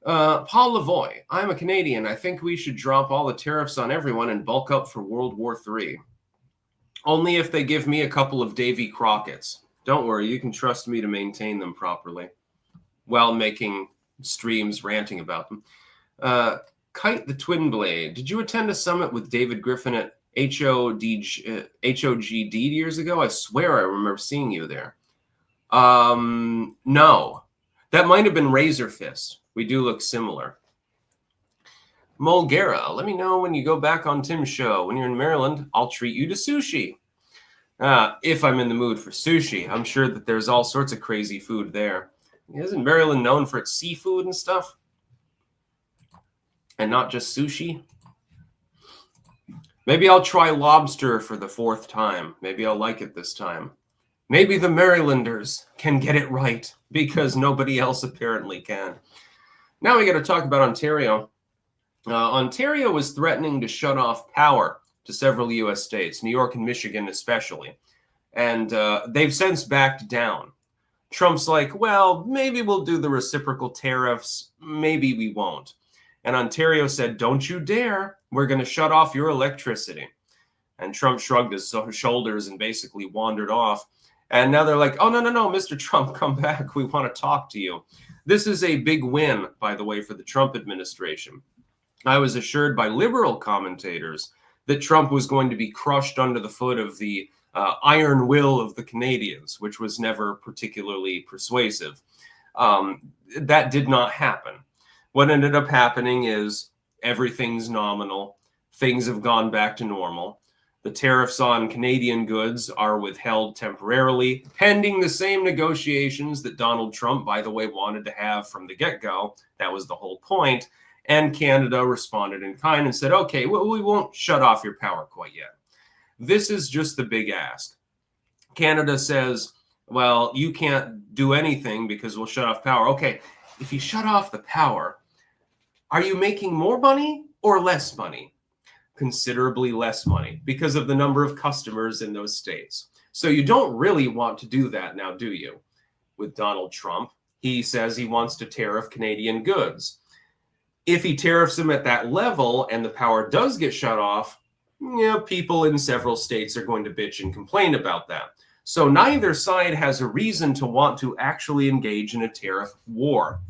Paul Lavoie, I'm a Canadian. I think we should drop all the tariffs on everyone and bulk up for World War III. Only if they give me a couple of Davy Crockett's. Don't worry, you can trust me to maintain them properly while making streams ranting about them. Kite the Twin Blade. Did you attend a summit with David Griffin at HOGD years ago? I swear I remember seeing you there. No. That might have been Razor Fist. We do look similar. Mulgera, let me know when you go back on Tim's show. When you're in Maryland, I'll treat you to sushi. If I'm in the mood for sushi. I'm sure that there's all sorts of crazy food there. Isn't Maryland known for its seafood and stuff? And not just sushi? Maybe I'll try lobster for the 4th time. Maybe I'll like it this time. Maybe the Marylanders can get it right because nobody else apparently can. Now we got to talk about Ontario. Ontario was threatening to shut off power to several U.S. states, New York and Michigan especially. And they've since backed down. Trump's like, well, maybe we'll do the reciprocal tariffs. Maybe we won't. And Ontario said, don't you dare. We're going to shut off your electricity. And Trump shrugged his shoulders and basically wandered off. And now they're like, oh, no, Mr. Trump, come back. We want to talk to you. This is a big win, by the way, for the Trump administration. I was assured by liberal commentators that Trump was going to be crushed under the foot of the iron will of the Canadians, which was never particularly persuasive. That did not happen. What ended up happening is everything's nominal. Things have gone back to normal. The tariffs on Canadian goods are withheld temporarily, pending the same negotiations that Donald Trump, by the way, wanted to have from the get-go. That was the whole point. And Canada responded in kind and said, okay, well, we won't shut off your power quite yet. This is just the big ask. Canada says, well, you can't do anything because we'll shut off power. Okay, if you shut off the power, are you making more money or less money? Considerably less money because of the number of customers in those states. So you don't really want to do that now, do you? With Donald Trump, he says he wants to tariff Canadian goods. If he tariffs them at that level and the power does get shut off, people in several states are going to bitch and complain about that. So neither side has a reason to want to actually engage in a tariff war.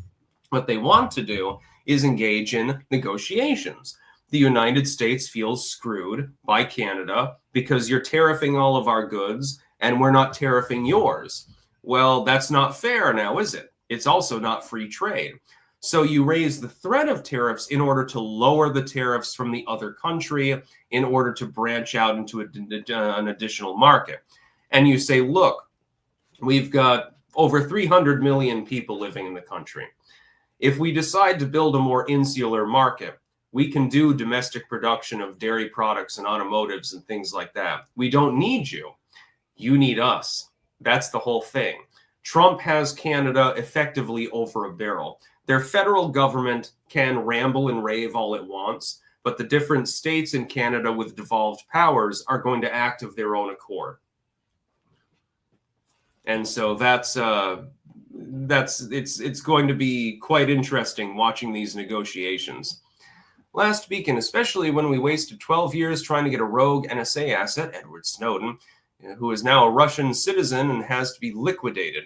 What they want to do is engage in negotiations. The United States feels screwed by Canada because you're tariffing all of our goods and we're not tariffing yours. Well, that's not fair now, is it? It's also not free trade. So you raise the threat of tariffs in order to lower the tariffs from the other country in order to branch out into an additional market. And you say, look, we've got over 300 million people living in the country. If we decide to build a more insular market, we can do domestic production of dairy products and automotives and things like that. We don't need you. You need us. That's the whole thing. Trump has Canada effectively over a barrel. Their federal government can ramble and rave all it wants, but the different states in Canada with devolved powers are going to act of their own accord. And so it's going to be quite interesting watching these negotiations. Last weekend, especially when we wasted 12 years trying to get a rogue NSA asset, Edward Snowden, who is now a Russian citizen and has to be liquidated.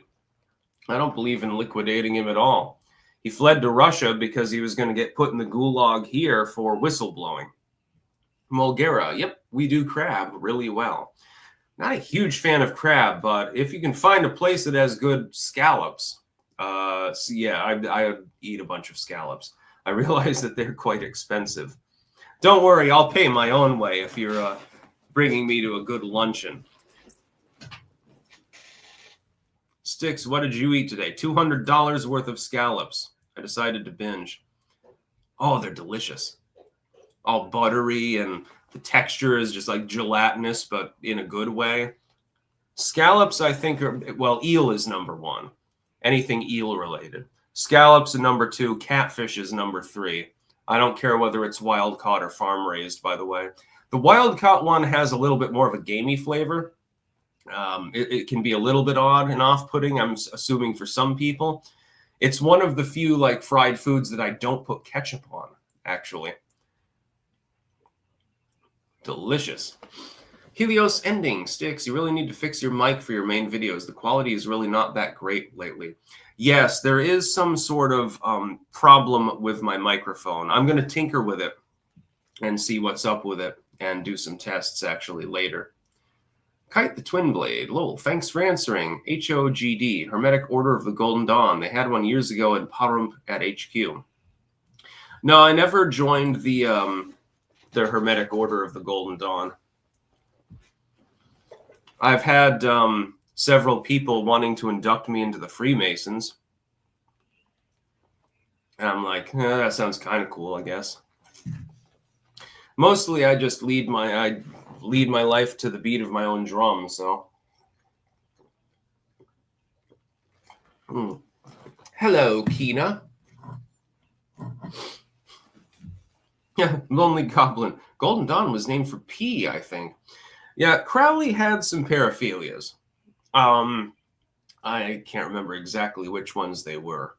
I don't believe in liquidating him at all. He fled to Russia because he was going to get put in the gulag here for whistleblowing. Mulgera, yep, we do crab really well. Not a huge fan of crab, but if you can find a place that has good scallops, so yeah, I would eat a bunch of scallops. I realize that they're quite expensive. Don't worry, I'll pay my own way if you're bringing me to a good luncheon. Sticks, what did you eat today? $200 worth of scallops. I decided to binge. Oh, they're delicious. All buttery, and the texture is just like gelatinous, but in a good way. Scallops, I think, well, eel is number one. Anything eel related. Scallops are number two. Catfish is number three. I don't care whether it's wild caught or farm raised, by the way. The wild caught one has a little bit more of a gamey flavor. It can be a little bit odd and off-putting, I'm assuming, for some people. It's one of the few like fried foods that I don't put ketchup on, actually. Delicious. Helios ending. Sticks, you really need to fix your mic for your main videos. The quality is really not that great lately. Yes, there is some sort of problem with my microphone. I'm going to tinker with it and see what's up with it and do some tests actually later. Kite the Twin Blade. Lol, thanks for answering. HOGD, Hermetic Order of the Golden Dawn. They had one years ago in Parum at HQ. No, I never joined the Hermetic Order of the Golden Dawn. I've had several people wanting to induct me into the Freemasons. And I'm like, that sounds kind of cool, I guess. Mostly I just lead my life to the beat of my own drum, so. Hello, Kina. Yeah, Lonely Goblin. Golden Dawn was named for P, I think. Yeah, Crowley had some paraphilias. I can't remember exactly which ones they were.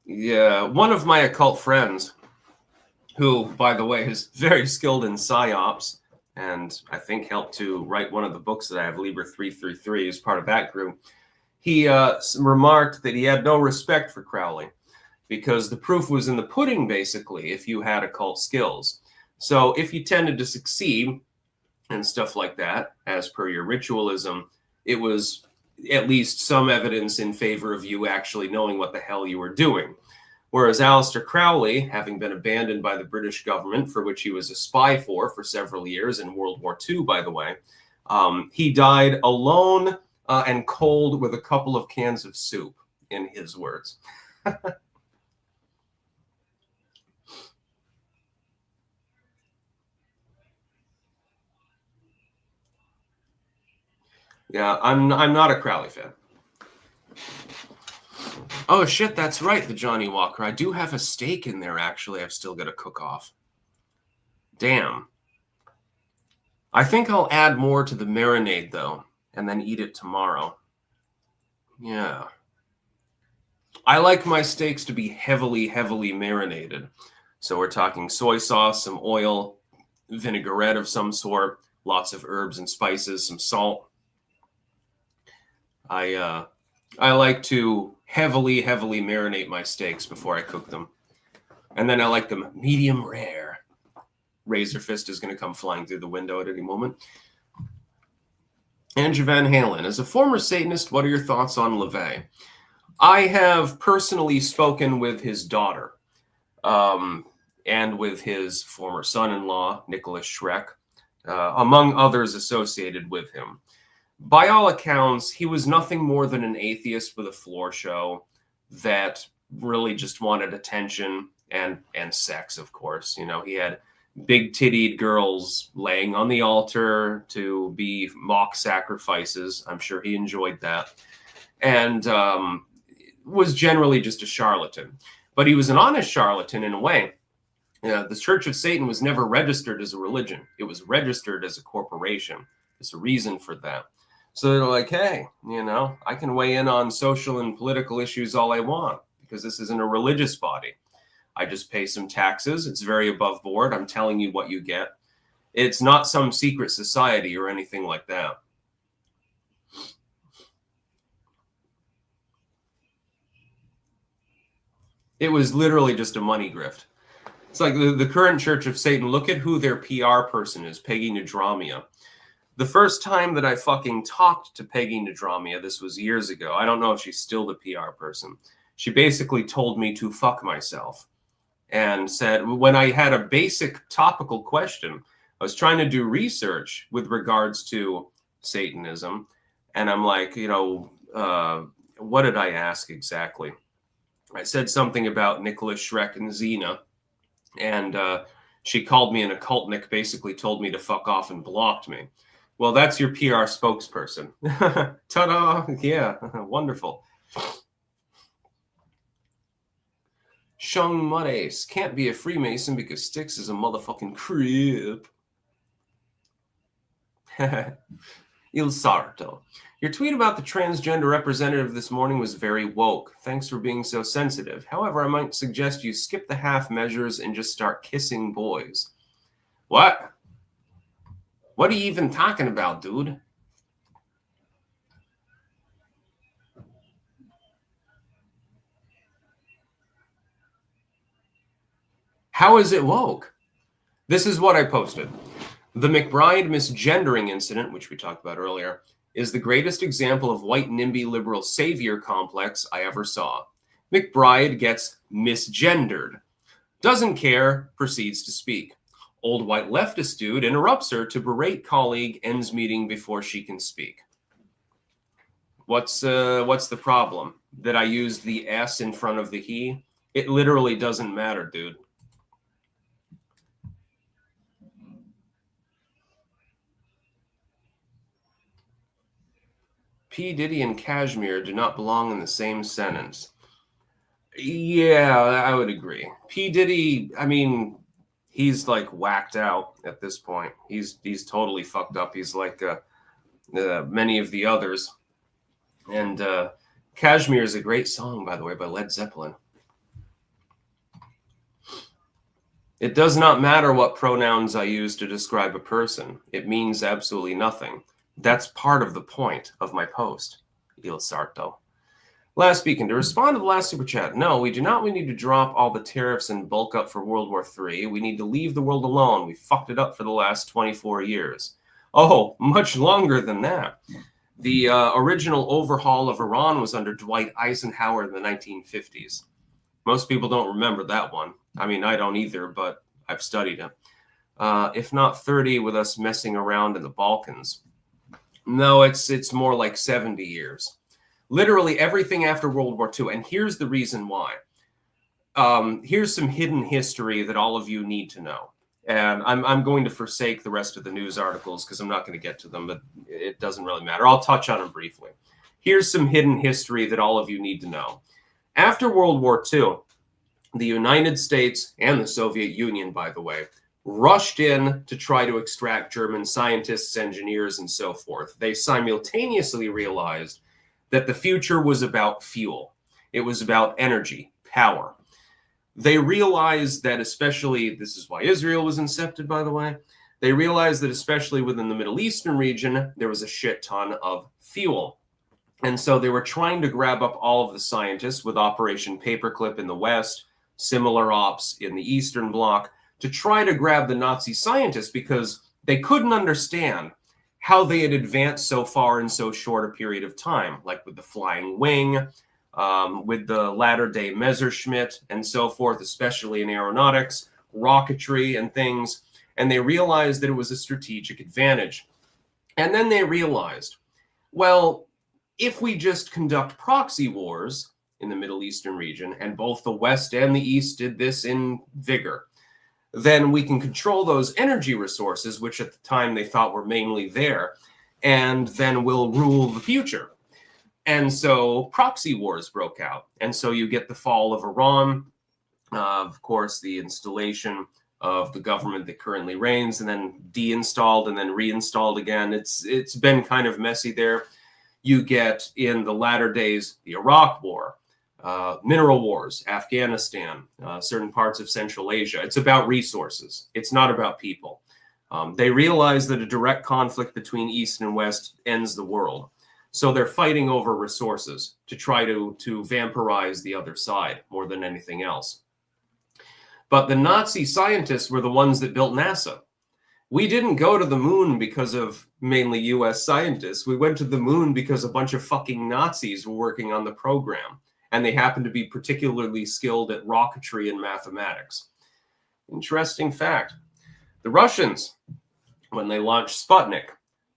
Yeah, one of my occult friends, who, by the way, is very skilled in psyops, and I think helped to write one of the books that I have, Liber 333, as part of that group. He remarked that he had no respect for Crowley because the proof was in the pudding, basically, if you had occult skills. So if you tended to succeed and stuff like that, as per your ritualism, it was at least some evidence in favor of you actually knowing what the hell you were doing. Whereas Aleister Crowley, having been abandoned by the British government, for which he was a spy for several years in World War II, by the way, he died alone and cold with a couple of cans of soup, in his words. Yeah, I'm not a Crowley fan. Oh, shit, that's right, the Johnny Walker. I do have a steak in there, actually. I've still got to cook off. Damn. I think I'll add more to the marinade, though, and then eat it tomorrow. Yeah. I like my steaks to be heavily, heavily marinated. So we're talking soy sauce, some oil, vinaigrette of some sort, lots of herbs and spices, some salt. I like to heavily, heavily marinate my steaks before I cook them. And then I like them medium rare. Razor Fist is going to come flying through the window at any moment. Andrew Van Halen, as a former Satanist, what are your thoughts on LaVey? I have personally spoken with his daughter and with his former son-in-law, Nicholas Schreck, among others associated with him. By all accounts, he was nothing more than an atheist with a floor show that really just wanted attention and sex, of course. You know, he had big-tittied girls laying on the altar to be mock sacrifices. I'm sure he enjoyed that. And was generally just a charlatan. But he was an honest charlatan in a way. The Church of Satan was never registered as a religion. It was registered as a corporation. There's a reason for that. So they're like, hey, you know, I can weigh in on social and political issues all I want because this isn't a religious body. I just pay some taxes. It's very above board. I'm telling you what you get. It's not some secret society or anything like that. It was literally just a money grift. It's like the current Church of Satan. Look at who their PR person is, Peggy Nadramia. The first time that I fucking talked to Peggy Nadramia, this was years ago. I don't know if she's still the PR person. She basically told me to fuck myself and said, when I had a basic topical question, I was trying to do research with regards to Satanism. And I'm like, what did I ask exactly? I said something about Nicholas Shrek and Xena. And she called me an occultnik, basically told me to fuck off and blocked me. Well, that's your PR spokesperson. Ta-da! Yeah, wonderful. Shung Muddace can't be a Freemason because Styx is a motherfucking creep. Il Sarto. Your tweet about the transgender representative this morning was very woke. Thanks for being so sensitive. However, I might suggest you skip the half measures and just start kissing boys. What? What are you even talking about, dude? How is it woke? This is what I posted. The McBride misgendering incident, which we talked about earlier, is the greatest example of white NIMBY liberal savior complex I ever saw. McBride gets misgendered. Doesn't care, proceeds to speak. Old white leftist dude interrupts her to berate colleague, ends meeting before she can speak. What's the problem? That I used the S in front of the he? It literally doesn't matter, dude. P. Diddy and Kashmir do not belong in the same sentence. Yeah, I would agree. P. Diddy, I mean, he's like whacked out at this point. He's totally fucked up. He's like many of the others. And Kashmir is a great song, by the way, by Led Zeppelin. It does not matter what pronouns I use to describe a person. It means absolutely nothing. That's part of the point of my post, Il Sarto. Last speaking, to respond to the last super chat, no, we do not. We need to drop all the tariffs and bulk up for World War III. We need to leave the world alone. We fucked it up for the last 24 years. Oh, much longer than that. The original overhaul of Iran was under Dwight Eisenhower in the 1950s. Most people don't remember that one. I mean, I don't either, but I've studied it. If not 30 with us messing around in the Balkans. No, it's more like 70 years. Literally everything after World War II. And here's the reason why. Here's some hidden history that all of you need to know. And I'm going to forsake the rest of the news articles because I'm not going to get to them, but it doesn't really matter. I'll touch on them briefly. Here's some hidden history that all of you need to know. After World War II, the United States and the Soviet Union, by the way, rushed in to try to extract German scientists, engineers, and so forth. They simultaneously realized that the future was about fuel. It was about energy, power. They realized that especially, this is why Israel was incepted, by the way, they realized that especially within the Middle Eastern region, there was a shit ton of fuel. And so they were trying to grab up all of the scientists with Operation Paperclip in the West, similar ops in the Eastern Bloc, to try to grab the Nazi scientists because they couldn't understand how they had advanced so far in so short a period of time, like with the flying wing, with the latter-day Messerschmitt and so forth, especially in aeronautics, rocketry and things. And they realized that it was a strategic advantage. And then they realized, well, if we just conduct proxy wars in the Middle Eastern region, and both the West and the East did this in vigor, then we can control those energy resources, which at the time they thought were mainly there, and then we'll rule the future. And so proxy wars broke out. And so you get the fall of Iran, of course, the installation of the government that currently reigns, and then deinstalled and then reinstalled again. It's been kind of messy there. You get in the latter days the Iraq War, mineral wars, Afghanistan, certain parts of Central Asia. It's about resources. It's not about people. They realize that a direct conflict between East and West ends the world. So they're fighting over resources to try to vampirize the other side more than anything else. But the Nazi scientists were the ones that built NASA. We didn't go to the moon because of mainly US scientists. We went to the moon because a bunch of fucking Nazis were working on the program, and they happened to be particularly skilled at rocketry and mathematics. Interesting fact. The Russians, when they launched Sputnik,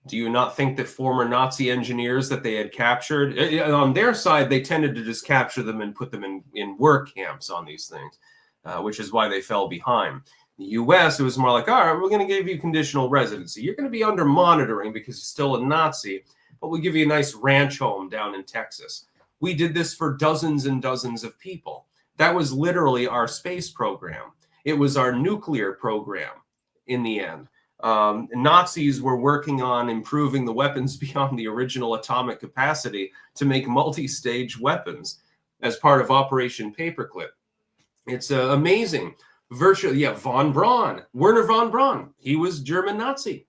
do you not think that former Nazi engineers that they had captured, on their side, they tended to just capture them and put them in work camps on these things, which is why they fell behind. The US, it was more like, all right, we're going to give you conditional residency. You're going to be under monitoring because you're still a Nazi, but we'll give you a nice ranch home down in Texas. We did this for dozens and dozens of people. That was literally our space program. It was our nuclear program in the end. Nazis were working on improving the weapons beyond the original atomic capacity to make multi-stage weapons as part of Operation Paperclip. It's amazing. Virtually, yeah, von Braun, Werner von Braun, he was German Nazi.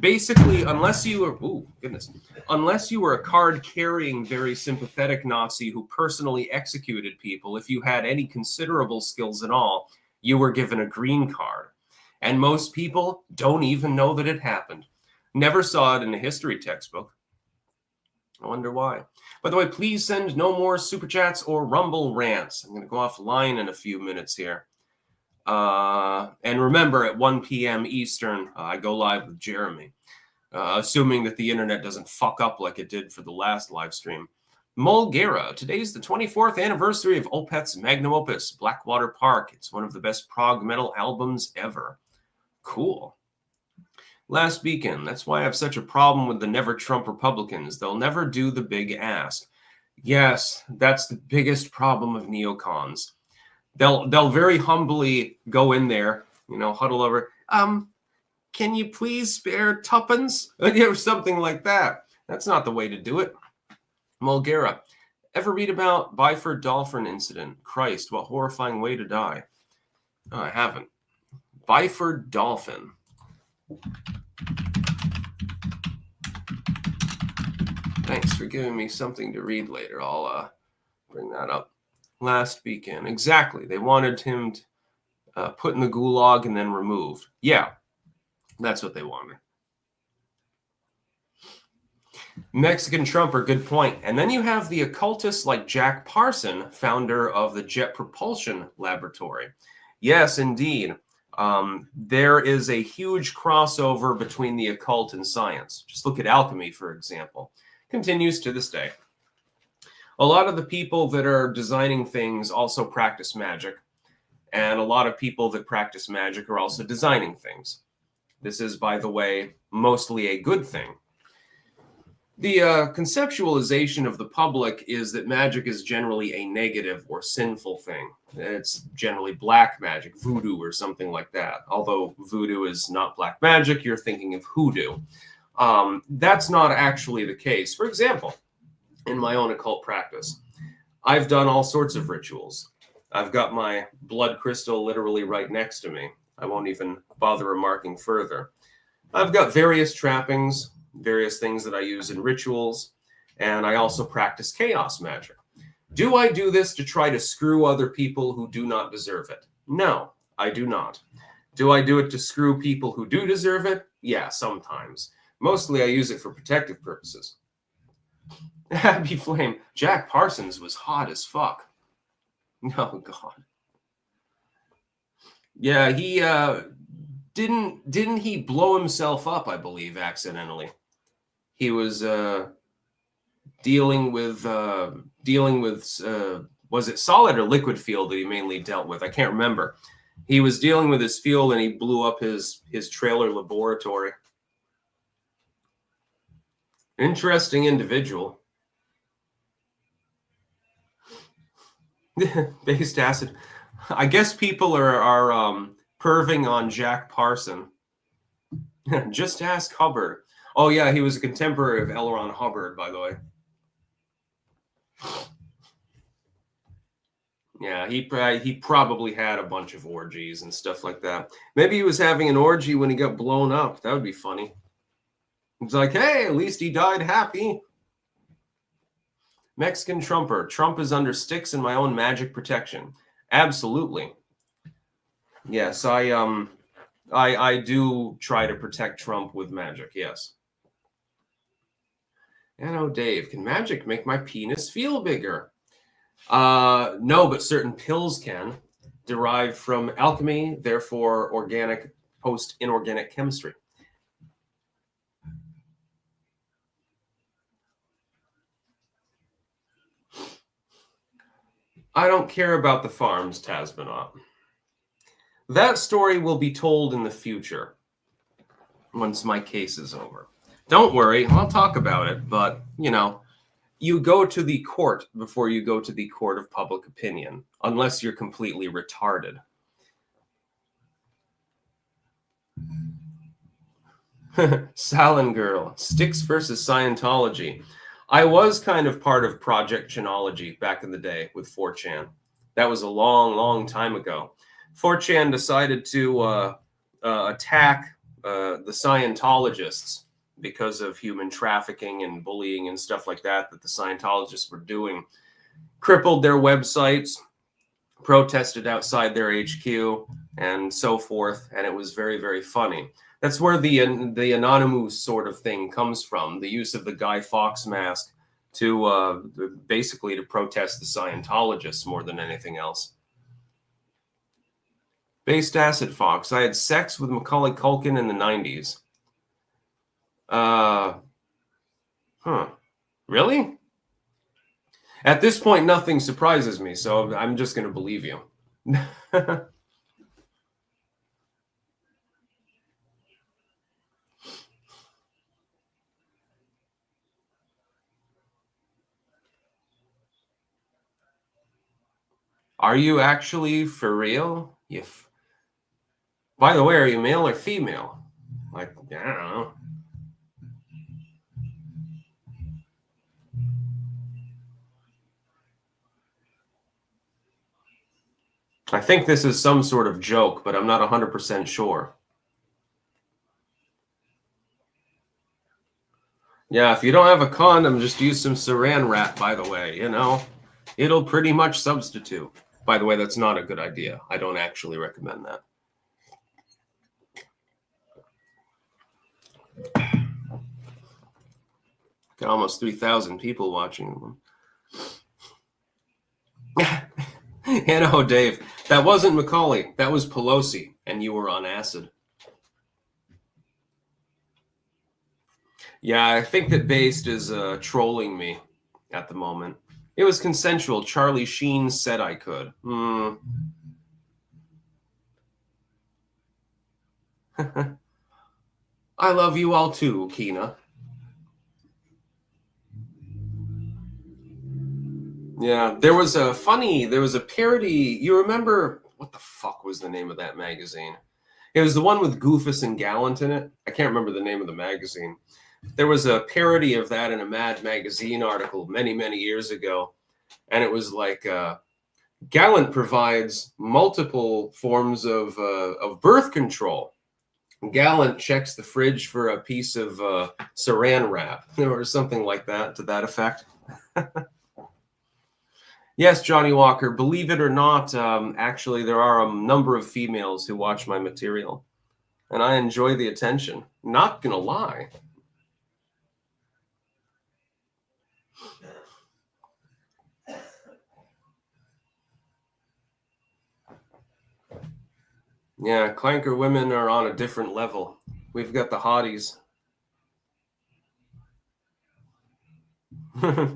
Basically, unless you were a card-carrying, very sympathetic Nazi who personally executed people, if you had any considerable skills at all, you were given a green card. And most people don't even know that it happened. Never saw it in a history textbook. I wonder why. By the way, please send no more super chats or Rumble rants. I'm going to go offline in a few minutes here. And remember, at 1 p.m. Eastern, I go live with Jeremy, assuming that the internet doesn't fuck up like it did for the last live stream. Mulgera, today's the 24th anniversary of Opeth's magnum opus, Blackwater Park. It's one of the best prog metal albums ever. Cool. Last weekend, that's why I have such a problem with the Never Trump Republicans. They'll never do the big ask. Yes, that's the biggest problem of neocons. They'll very humbly go in there, huddle over. Can you please spare tuppence? Or something like that. That's not the way to do it. Mulgera, ever read about Byford Dolphin incident? Christ, what horrifying way to die. Oh, I haven't. Byford Dolphin. Thanks for giving me something to read later. I'll bring that up. Last weekend. Exactly. They wanted him put in the gulag and then removed. Yeah, that's what they wanted. Mexican Trumper, good point. And then you have the occultists like Jack Parson, founder of the Jet Propulsion Laboratory. Yes, indeed. There is a huge crossover between the occult and science. Just look at alchemy, for example. Continues to this day. A lot of the people that are designing things also practice magic. And a lot of people that practice magic are also designing things. This is, by the way, mostly a good thing. The conceptualization of the public is that magic is generally a negative or sinful thing. It's generally black magic, voodoo or something like that. Although voodoo is not black magic, you're thinking of hoodoo. That's not actually the case. For example, in my own occult practice, I've done all sorts of rituals. I've got my blood crystal literally right next to me. I won't even bother remarking further. I've got various trappings, various things that I use in rituals, and I also practice chaos magic. Do I do this to try to screw other people who do not deserve it? No, I do not. Do I do it to screw people who do deserve it? Yeah, sometimes. Mostly I use it for protective purposes. Happy Flame. Jack Parsons was hot as fuck. Oh, God. Yeah, he didn't he blow himself up, I believe, accidentally. He was dealing with was it solid or liquid field that he mainly dealt with? I can't remember. He was dealing with his field and he blew up his trailer laboratory. Interesting individual. Based acid. I guess people are perving on Jack Parson. Just ask Hubbard. Oh, yeah, he was a contemporary of L. Ron Hubbard, by the way. Yeah, he probably had a bunch of orgies and stuff like that. Maybe he was having an orgy when he got blown up. That would be funny. It's like, hey, at least he died happy. Mexican Trumper. Trump is under sticks in my own magic protection. Absolutely. Yes, I do try to protect Trump with magic. Yes. Dave, can magic make my penis feel bigger? No, but certain pills can, derived from alchemy, therefore organic post inorganic chemistry. I don't care about the farms, Tasmanot. That story will be told in the future once my case is over. Don't worry, I'll talk about it, but, you go to the court before you go to the court of public opinion, unless you're completely retarded. Salon Girl, Sticks versus Scientology. I was kind of part of Project Chinology back in the day with 4chan. That was a long, long time ago. 4chan decided to attack the Scientologists because of human trafficking and bullying and stuff like that the Scientologists were doing. Crippled their websites, protested outside their HQ, and so forth. And it was very, very funny. That's where the anonymous sort of thing comes from, the use of the Guy Fawkes mask to basically to protest the Scientologists more than anything else. Based Acid Fox. I had sex with Macaulay Culkin in the 90s. Really? At this point, nothing surprises me, so I'm just going to believe you. Are you actually for real? By the way, are you male or female? Like, I don't know. I think this is some sort of joke, but I'm not 100% sure. Yeah, if you don't have a condom, just use some saran wrap, by the way, It'll pretty much substitute. By the way, that's not a good idea. I don't actually recommend that. Got almost 3,000 people watching. Dave, that wasn't Macaulay. That was Pelosi, and you were on acid. Yeah, I think that Based is trolling me at the moment. It was consensual. Charlie Sheen said I could. I love you all too, Keena. Yeah, there was a parody. You remember, what the fuck was the name of that magazine? It was the one with Goofus and Gallant in it. I can't remember the name of the magazine. There was a parody of that in a Mad Magazine article many, many years ago. And it was like, Gallant provides multiple forms of birth control. Gallant checks the fridge for a piece of saran wrap or something like that, to that effect. Yes, Johnny Walker, believe it or not, actually, there are a number of females who watch my material, and I enjoy the attention. Not gonna lie. Yeah, clanker women are on a different level. We've got the hotties.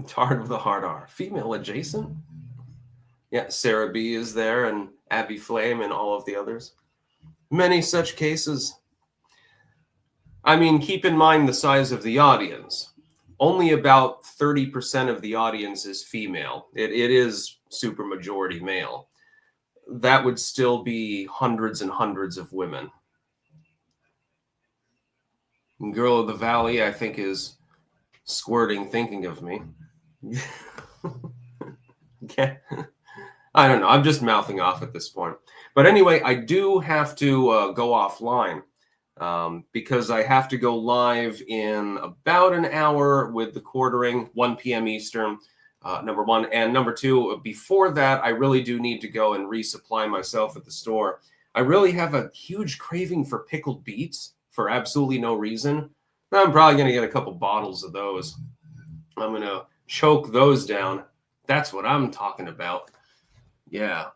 Tard with a hard R. Female adjacent? Yeah, Sarah B is there, and Abby Flame, and all of the others. Many such cases. I mean, keep in mind the size of the audience. Only about 30% of the audience is female. It is super majority male. That would still be hundreds and hundreds of women. Girl of the Valley, I think, is squirting thinking of me. Yeah. I don't know. I'm just mouthing off at this point. But anyway, I do have to go offline because I have to go live in about an hour with the quartering, 1 p.m. Eastern, number one. And number two, before that, I really do need to go and resupply myself at the store. I really have a huge craving for pickled beets for absolutely no reason. I'm probably going to get a couple bottles of those. I'm going to choke those down. That's what I'm talking about. Yeah.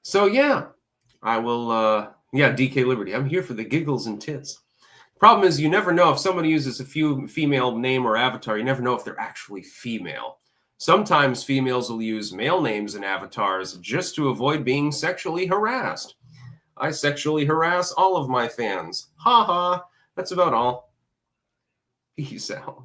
So, yeah, I will, DK Liberty. I'm here for the giggles and tits. Problem is, you never know if somebody uses a female name or avatar, you never know if they're actually female. Sometimes females will use male names and avatars just to avoid being sexually harassed. I sexually harass all of my fans. Ha ha. That's about all. Peace out.